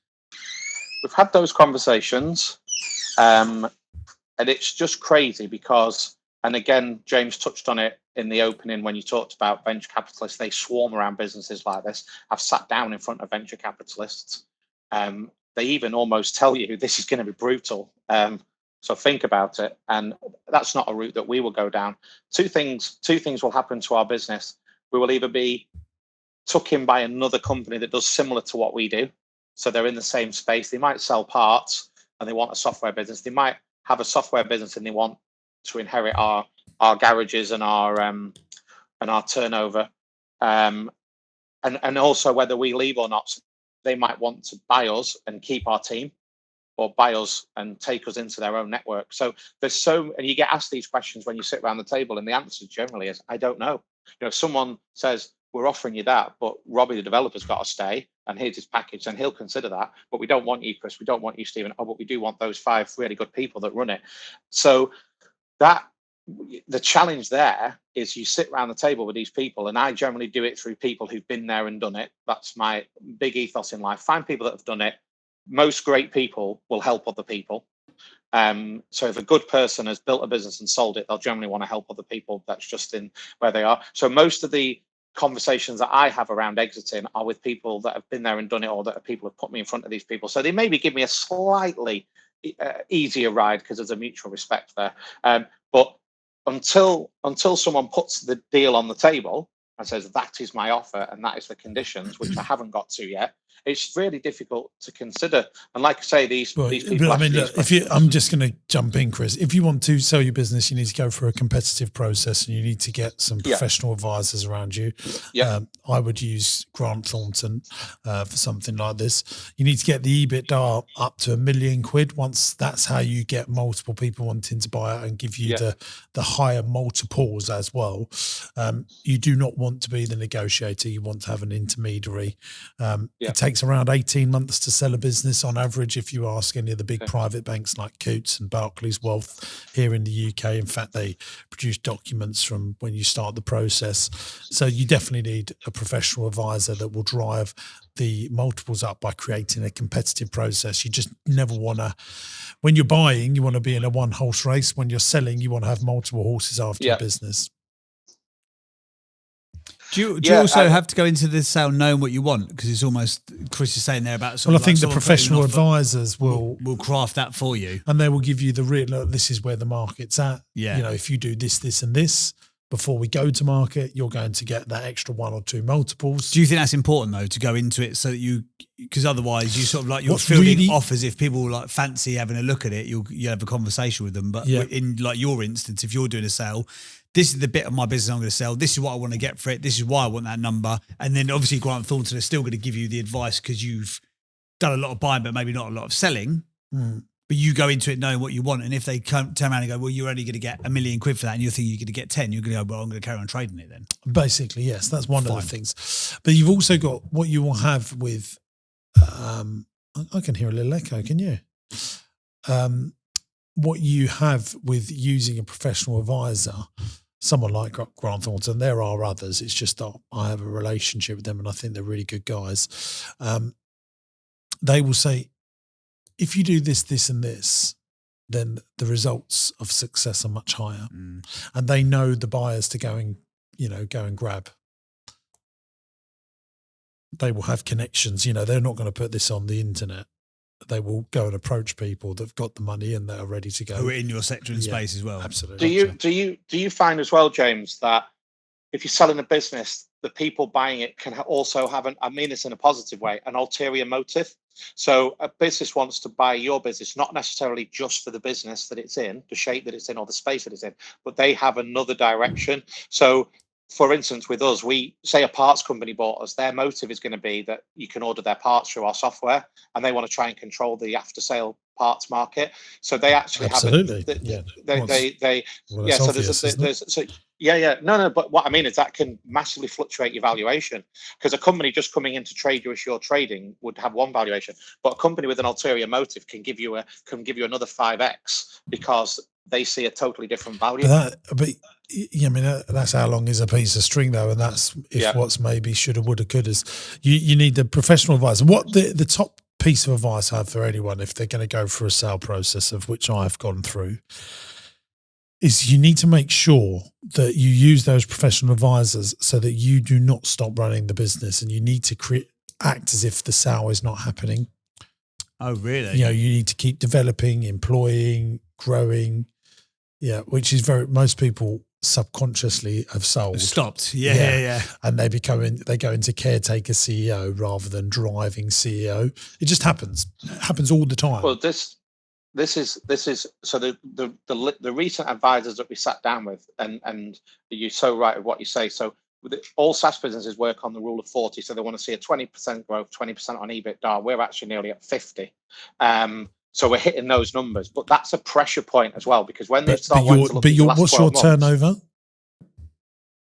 We've had those conversations. And it's just crazy because, and again, James touched on it in the opening when you talked about venture capitalists. They swarm around businesses like this. I've sat down in front of venture capitalists. They even almost tell you this is going to be brutal. So think about it. And that's not a route that we will go down. Two things will happen to our business. We will either be took in by another company that does similar to what we do. So they're in the same space. They might sell parts and they want a software business. They might have a software business and they want to inherit our garages and our turnover, and also whether we leave or not. They might want to buy us and keep our team, or buy us and take us into their own network. So and you get asked these questions when you sit around the table, and the answer generally is, I don't know. If someone says, we're offering you that, but Robbie, the developer's got to stay, and here's his package, and he'll consider that. But we don't want you, Chris. We don't want you, Stephen. Oh, but we do want those 5 really good people that run it. So the challenge there is you sit around the table with these people, and I generally do it through people who've been there and done it. That's my big ethos in life. Find people that have done it. Most great people will help other people. So if a good person has built a business and sold it, they'll generally want to help other people. That's just in where they are. So most of the conversations that I have around exiting are with people that have been there and done it, or that people have put me in front of these people. So they maybe give me a slightly easier ride because there's a mutual respect there. But until someone puts the deal on the table and says that is my offer and that is the conditions, which I haven't got to yet, it's really difficult to consider. And like I say, these people. But I mean, look, I'm just going to jump in, Chris. If you want to sell your business, you need to go through a competitive process, and you need to get some professional advisors around you. I would use Grant Thornton for something like this. You need to get the EBITDA up to £1 million. Once that's how you get multiple people wanting to buy it and give you the higher multiples as well. You do not want to be the negotiator. You want to have an intermediary. It takes around 18 months to sell a business on average, if you ask any of the big private banks like Coutts and Barclays Wealth here in the UK. In fact, they produce documents from when you start the process. So you definitely need a professional advisor that will drive the multiples up by creating a competitive process. You just never want to, when you're buying, you want to be in a one horse race. When you're selling, you want to have multiple horses after your business. Do you also have to go into the sale knowing what you want? Because it's almost, Chris is saying there about I think the professional advisors will craft that for you. And they will give you the real, look, this is where the market's at. Yeah. If you do this, this and this before we go to market, you're going to get that extra 1 or 2 multiples. Do you think that's important though, to go into it so that because otherwise you sort of you're fielding offers. If people fancy having a look at it, you have a conversation with them. But in your instance, if you're doing a sale, this is the bit of my business I'm going to sell. This is what I want to get for it. This is why I want that number. And then obviously Grant Thornton is still going to give you the advice because you've done a lot of buying, but maybe not a lot of selling. Mm. But you go into it knowing what you want. And if they turn around and go, well, you're only going to get £1 million for that, and you're thinking you're going to get 10, you're going to go, well, I'm going to carry on trading it then. Basically, yes. That's one of the things. But you've also got what you will have with, I can hear a little echo, can you? What you have with using a professional advisor, someone like Grant Thornton, there are others. It's just that I have a relationship with them and I think they're really good guys. They will say, if you do this, this and this, then the results of success are much higher. Mm. And they know the buyers to go and grab. They will have connections. They're not going to put this on the internet. They will go and approach people that've got the money and that are ready to go. Who are in your sector and space as well. Absolutely. Do you find as well, James, that if you're selling a business, the people buying it can also have I mean this in a positive way, an ulterior motive. So a business wants to buy your business, not necessarily just for the business that it's in, the shape that it's in or the space that it's in, but they have another direction. So for instance, with us, we say a parts company bought us, their motive is going to be that you can order their parts through our software, and they want to try and control the after sale parts market. So they actually have Yeah. No. But what I mean is that can massively fluctuate your valuation, because a company just coming in to trade you as you're trading would have one valuation, but a company with an ulterior motive can give you another 5x because they see a totally different value. I mean, that's how long is a piece of string, though, and that's what's maybe shoulda, woulda, couldas. You need the professional advisor. What the top piece of advice I have for anyone if they're going to go through a sale process, of which I've gone through, is you need to make sure that you use those professional advisors so that you do not stop running the business, and you need to act as if the sale is not happening. Oh, really? You need to keep developing, employing, growing. Yeah, which is most people subconsciously have sold. Stopped. Yeah. And they go into caretaker CEO rather than driving CEO. It just happens. It happens all the time. Well, this is so the recent advisors that we sat down with, and you're so right with what you say. So all SaaS businesses work on the rule of 40. So they want to see a 20% growth, 20% on EBITDA. We're actually nearly at 50. So we're hitting those numbers, but that's a pressure point as well, because when they start wanting to look at the last what's 12 your turnover?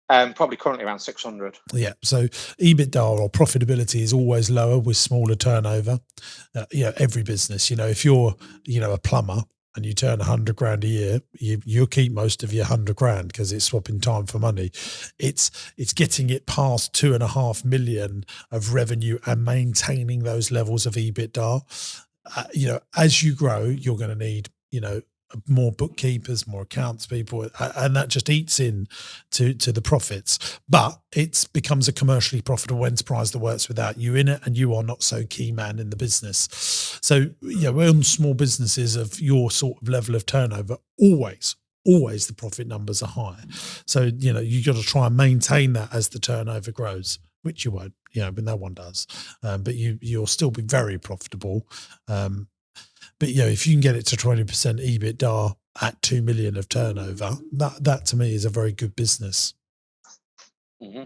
Probably currently around 600. Yeah. So EBITDA or profitability is always lower with smaller turnover. Every business, if you're, a plumber and you turn 100 grand a year, you'll keep most of your 100 grand because it's swapping time for money. It's getting it past 2.5 million of revenue and maintaining those levels of EBITDA. As you grow, you're going to need, more bookkeepers, more accounts people, and that just eats in to the profits. But it becomes a commercially profitable enterprise that works without you in it, and you are not so key man in the business. So, we're on small businesses of your sort of level of turnover, always the profit numbers are high. So, you got to try and maintain that as the turnover grows, which you won't, but no one does. But you'll still be very profitable. But if you can get it to 20% EBITDA at 2 million of turnover, that to me is a very good business. Mm-hmm.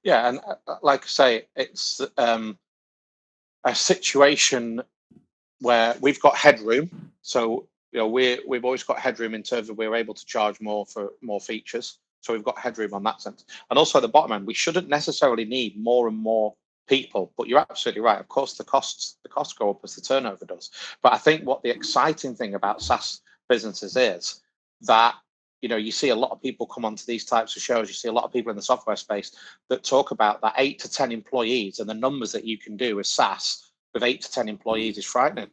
Yeah, and like I say, it's a situation where we've got headroom. So we've always got headroom in terms of we're able to charge more for more features. So we've got headroom on that sense. And also at the bottom end, we shouldn't necessarily need more and more people, but you're absolutely right. Of course, the costs go up as the turnover does. But I think what the exciting thing about SaaS businesses is that, you see a lot of people come onto these types of shows. You see a lot of people in the software space that talk about that 8 to 10 employees, and the numbers that you can do with SaaS with 8 to 10 employees is frightening.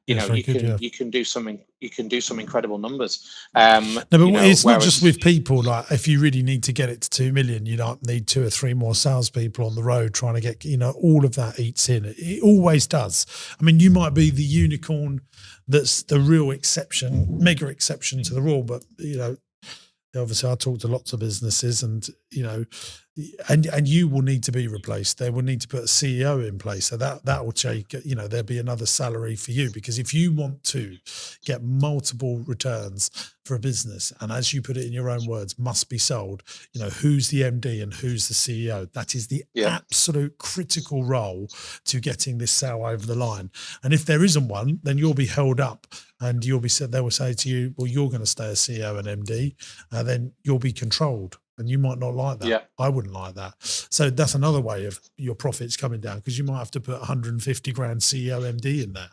You can do some incredible numbers. No, but it's not just with people. Like, if you really need to get it to 2 million, you don't need 2 or 3 more salespeople on the road trying to get, all of that eats in. It always does. I mean, you might be the unicorn that's the real exception, mega exception to the rule, but obviously I talk to lots of businesses, and and you will need to be replaced. They will need to put a CEO in place, so that will take, there'll be another salary for you, because if you want to get multiple returns for a business, and as you put it in your own words, must be sold, who's the MD and who's the CEO? That is the absolute critical role to getting this sale over the line. And if there isn't one, then you'll be held up, and you'll be said, they will say to you, well, you're going to stay as CEO and MD, and then you'll be controlled. And you might not like that. Yeah. I wouldn't like that. So that's another way of your profits coming down, because you might have to put 150 grand CEO MD in there.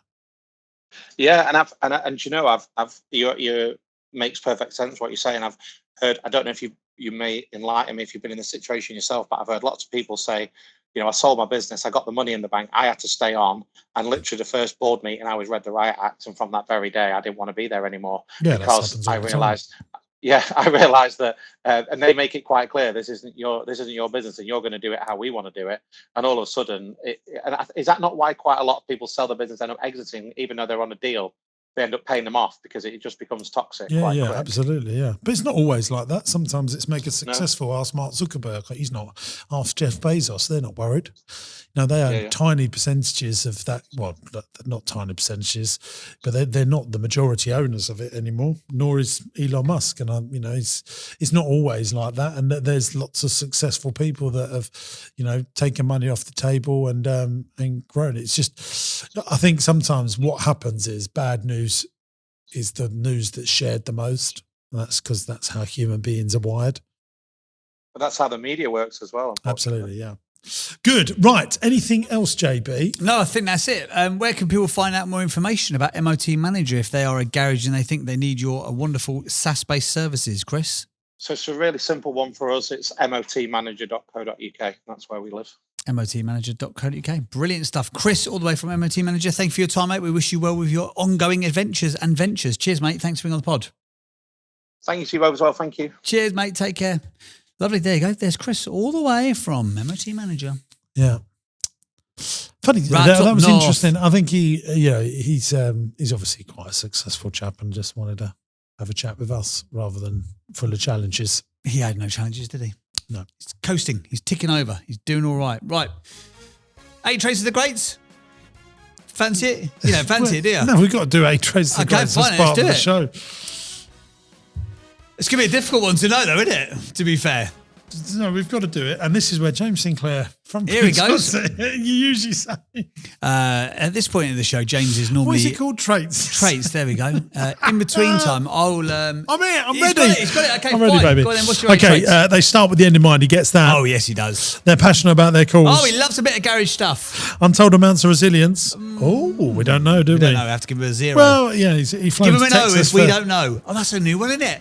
Yeah, I've you makes perfect sense what you're saying. I've heard, I don't know if you may enlighten me if you've been in the situation yourself, but I've heard lots of people say, I sold my business, I got the money in the bank, I had to stay on, and literally the first board meeting I was read the riot act, and from that very day I didn't want to be there anymore, because I realized. Yeah, I realised that, and they make it quite clear this isn't your business, and you're going to do it how we want to do it. And all of a sudden, is that not why quite a lot of people sell the business, end up exiting, even though they're on a deal? They end up paying them off because it just becomes toxic. Yeah, quick. Absolutely, yeah. But it's not always like that. Sometimes it's mega successful. Ask Mark Zuckerberg. He's not. Ask Jeff Bezos. They're not worried. They own tiny percentages of that. Well, not tiny percentages, but they're not the majority owners of it anymore. Nor is Elon Musk. And it's not always like that. And there's lots of successful people that have, taken money off the table and grown. It's just, I think sometimes what happens is bad news is the news that's shared the most. And that's because that's how human beings are wired. But that's how the media works as well. Absolutely, yeah. Good. Right. Anything else, JB? No, I think that's it. Where can people find out more information about MOT Manager if they are a garage and they think they need your wonderful SaaS-based services, Chris? So it's a really simple one for us. It's motmanager.co.uk. That's where we live. motmanager.co.uk. Brilliant stuff. Chris, all the way from MOT Manager, thank you for your time, mate. We wish you well with your ongoing adventures and ventures. Cheers, mate. Thanks for being on the pod. Thank you to you both as well. Thank you. Cheers, mate. Take care. Lovely. There you go. There's Chris all the way from MOT Manager. Yeah. Funny. Right that was north. interesting. I think he's obviously quite a successful chap and just wanted to have a chat with us rather than full of challenges. He had no challenges, did he? No. He's coasting. He's ticking over. He's doing all right. Right. 8 Traces of the Greats. Fancy it? You don't fancy it, do you? No, we've got to do 8 Traces of the Greats as fine, part let's of do the show. It's going to be a difficult one to know, though, isn't it? To be fair. No, we've got to do it. And this is where James Sinclair from Here he goes. You usually say. At this point in the show, James is normally... What is it called? Traits. Traits, there we go. In between time, I'll... I'm here. I'm He's ready. He's got it. Okay, I'm ready, fine. baby. Go on then, what's your 8 Okay, traits? they start with the end in mind. He gets that. Oh, yes, he does. They're passionate about their cause. Oh, he loves a bit of garage stuff. Untold amounts of resilience. Oh, we don't know, do we? We don't know. We have to give him a 0. Well, yeah, he flew give him to an O Texas if we for- don't know. Oh, that's a new one, isn't it?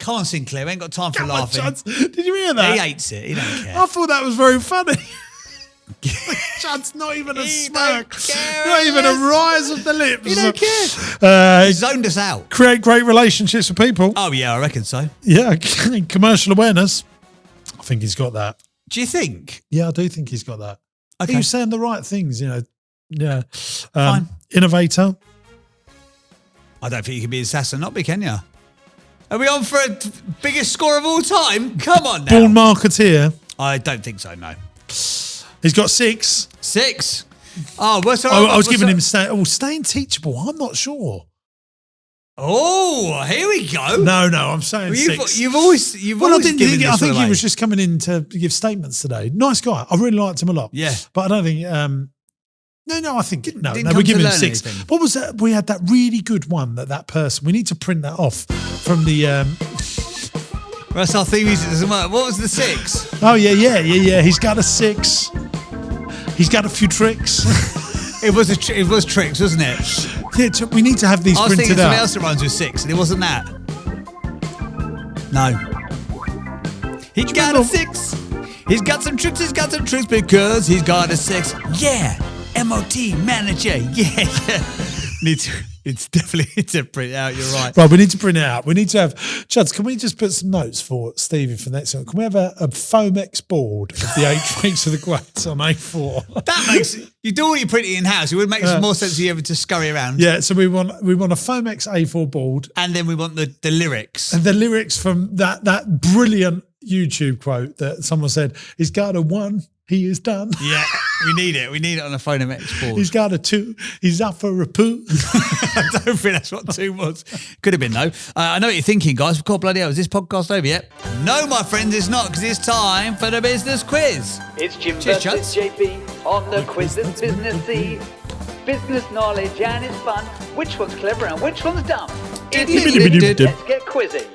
Come on, Sinclair. We ain't got time for Come on, laughing. Chance. Did you hear that? He hates it. He don't care. I thought that was very funny. Chance, not even a He smirk. don't care. Not even a rise of the lips. He don't care. He Uh, zoned us out. create great relationships with people. Oh, yeah, I reckon so. Yeah, commercial awareness. I think he's got that. Do you think? Yeah, I do think he's got that. Okay. He was saying the right things, Yeah. Fine. Innovator. I don't think you can be an assassin, not be, can you? Are we on for a biggest score of all time? Come on now. Born marketeer. I don't think so, no. He's got 6. 6. Oh, what's I was giving him staying teachable. I'm not sure. Oh, here we go. No, I'm saying 6. You've always Well, I didn't given think. I this think one he away. was just coming in to give statements today. Nice guy. I really liked him a lot. Yeah. But I don't think. No, I think no. didn't We're come giving to him learn 6. anything. What was that? We had that really good one that person. We need to print that off from the. That's our theme music doesn't work. What was the 6? Oh yeah. He's got a 6. He's got a few tricks. It was tricks, wasn't it? Yeah, we need to have these I was thinking printed something out. else that rhymes with 6, and it wasn't that. No. He got a 6. He's got some tricks because he's got a 6. Yeah. MOT Manager. Yeah. It's definitely need to print it out. You're right. Right, we need to print it out. We need to have, Chuds, can we just put some notes for Stevie for next one? Can we have a Fomex board of the 8 traits of the Greats on A4? That makes you do all your printing in house. It would make more sense if you ever to scurry around. Yeah, so we want a Fomex A4 board And then we want the lyrics. and the lyrics from that brilliant YouTube quote that someone said, he's got a 1, he is done. Yeah, we need it. We need it on a Phonemex board. He's got a 2, he's up for a poo. I don't think that's what 2 was. Could have been, though. I know what you're thinking, guys. God, bloody hell, is this podcast over yet? No, my friends, it's not, because it's time for the business quiz. It's Jim Cheers, versus JB on the quiz that's businessy. Business knowledge and it's fun. Which one's clever and which one's dumb? Let's get quizzy.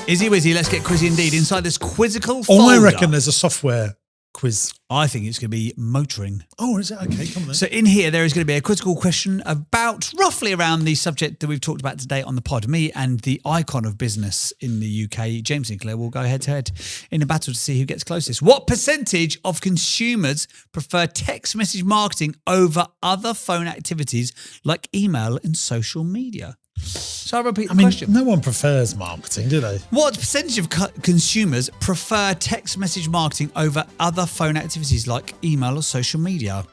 Izzy Wizzy, let's get quizzy indeed. Inside this quizzical folder. I reckon there's a software quiz. I think it's going to be motoring. Oh, is it? Okay, come on then. So in here, there is going to be a quizzical question about roughly around the subject that we've talked about today on the pod. Me and the icon of business in the UK, James Sinclair, will go head to head in a battle to see who gets closest. What percentage of consumers prefer text message marketing over other phone activities like email and social media? So I'll repeat the question. No one prefers marketing, do they? What percentage of consumers prefer text message marketing over other phone activities like email or social media?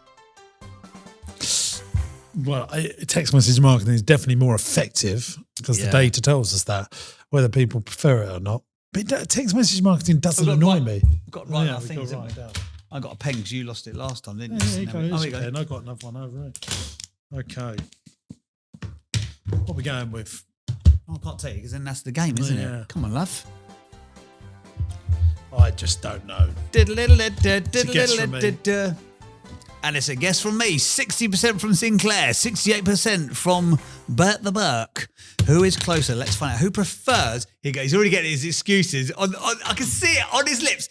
Well, text message marketing is definitely more effective because the data tells us that, whether people prefer it or not. But text message marketing doesn't annoy me. We've got to write our we've things. got to write it down. I got a pen because you lost it last time, didn't Yeah, you? there you go. Oh, It's there you okay. go. And I've got another one over here. Okay. What are we going with? Oh, I can't tell you because then that's the game, isn't Yeah. it? Come on, love. I just don't know. Diddle-diddle-diddle, It's a guess from me. diddle-diddle-diddle. And it's a guess from me. 60% from Sinclair, 68% from Bert the Burke. Who is closer? Let's find out. Who prefers? Here you go. He's already getting his excuses. I can see it on his lips.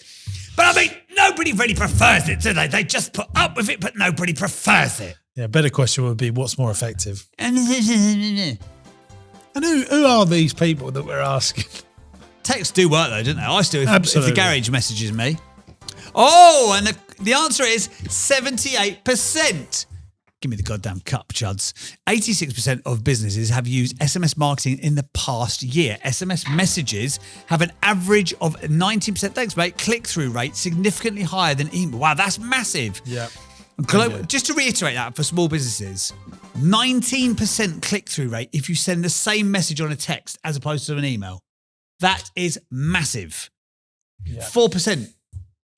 But I mean, nobody really prefers it, do they? They just put up with it, but nobody prefers it. Yeah, better question would be, what's more effective? And who are these people that we're asking? texts do work though, don't they? I still, if Absolutely. the garage messages me. Oh, and the answer is 78%. Give me the goddamn cup, chuds. 86% of businesses have used SMS marketing in the past year. SMS messages have an average of 90%, thanks mate, click-through rate significantly higher than email. Wow, that's massive. Yeah. Just to reiterate that for small businesses, 19% click-through rate if you send the same message on a text as opposed to an email. That is massive. Yeah. 4%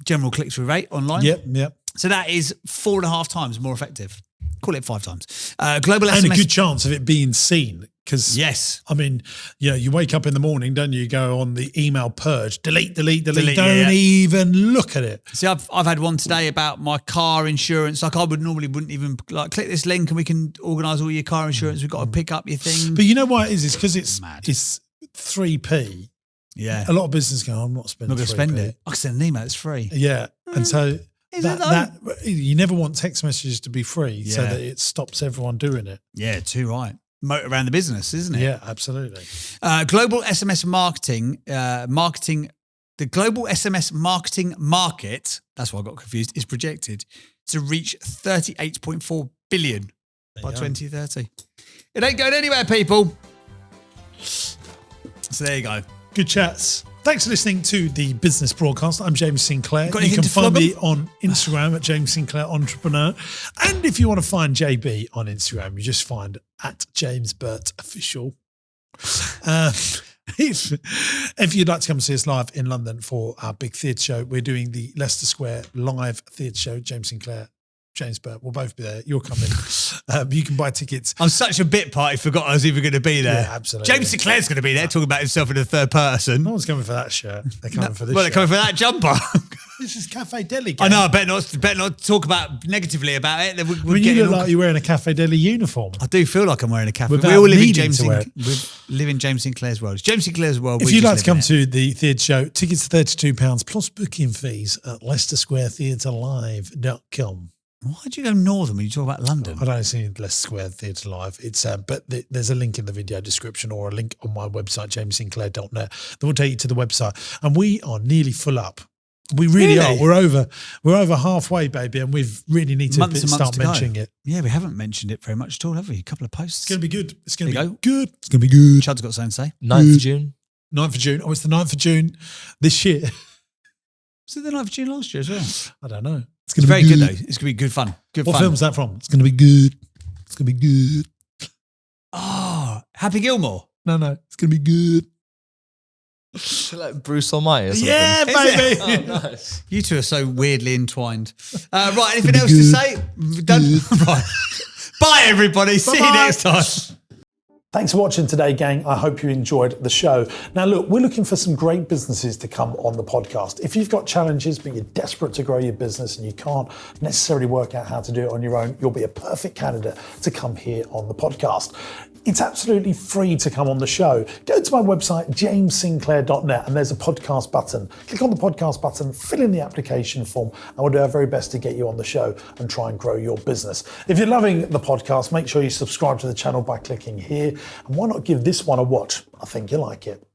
general click-through rate online. Yep. So that is 4.5 times more effective. Call it 5 times. Global And SMS. a good chance of it being seen. Because, yes. I mean, you wake up in the morning, don't you? You go on the email purge, delete. Don't even look at it. See, I've had one today about my car insurance. Like I wouldn't even like click this link and we can organise all your car insurance. We've got to pick up your thing. But you know why it is? It's because it's Mad. it's 3p. Yeah. A lot of businesses go, I'm not spending. I'm not going to spend it. I can send an email. It's free. Yeah, and so Is that you never want text messages to be free, so Yeah. that it stops everyone doing it. Yeah, too right. Moat around the business, isn't it? Yeah, absolutely. Global SMS marketing, the global SMS marketing market, that's why I got confused, is projected to reach 38.4 billion by 2030. It ain't going anywhere, people. So there you go. Good chats. Thanks for listening to the business broadcast. I'm James Sinclair. Got You anything can to find flog me on Instagram at James Sinclair Entrepreneur. And if you want to find JB on Instagram, you just find at James Burt Official. If you'd like to come and see us live in London for our big theatre show, we're doing the Leicester Square live theatre show. James Sinclair, James Burt, we'll both be there. You're coming. You can buy tickets. I'm such a bit part, I forgot I was even going to be there. Yeah, absolutely. James Sinclair's going to be there talking about himself in the third person. No one's coming for that shirt. They're coming for this Well, they're shirt. coming for that jumper. This is Cafe Deli. I know, I better not talk about negatively about it. Then we're You getting look all- like you're wearing a Cafe Deli uniform. I do feel like I'm wearing a cafe. Without We all live in needing James to wear it. we live in James Sinclair's world. It's James Sinclair's world. If we you'd just like to live come in it. to the theatre show, tickets are £32 plus booking fees at LeicesterSquareTheatreLive.com. Why'd you go northern when you talk about London? I don't see Leicester Square Theatre Live. It's there's a link in the video description or a link on my website, jamessinclair.net, that will take you to the website. And we are nearly full up. We really are. We're over halfway, baby, and we really need to Months and months start to go. mentioning it. Yeah, we haven't mentioned it very much at all, have we? A couple of posts. It's going to be good. It's going to There be you good. It's going to be good. Chud's got something to say. 9th of June. 9th of June. Oh, it's the 9th of June this year. Was it the 9th of June last year as well? I don't know. It's very good though. It's going to be good fun. Good What fun. film's that from? It's going to be good. It's going to be good. Oh, Happy Gilmore. No, it's going to be good. Like Bruce Almighty or something. Yeah, baby. Oh, nice. You two are so weirdly entwined. Right, anything else to say? Done. Right. Bye, everybody. See you Bye-bye. next time. Thanks for watching today, gang. I hope you enjoyed the show. Now, look, we're looking for some great businesses to come on the podcast. If you've got challenges, but you're desperate to grow your business and you can't necessarily work out how to do it on your own, you'll be a perfect candidate to come here on the podcast. It's absolutely free to come on the show. Go to my website, jamessinclair.net, and there's a podcast button. Click on the podcast button, fill in the application form, and we'll do our very best to get you on the show and try and grow your business. If you're loving the podcast, make sure you subscribe to the channel by clicking here. And why not give this one a watch? I think you'll like it.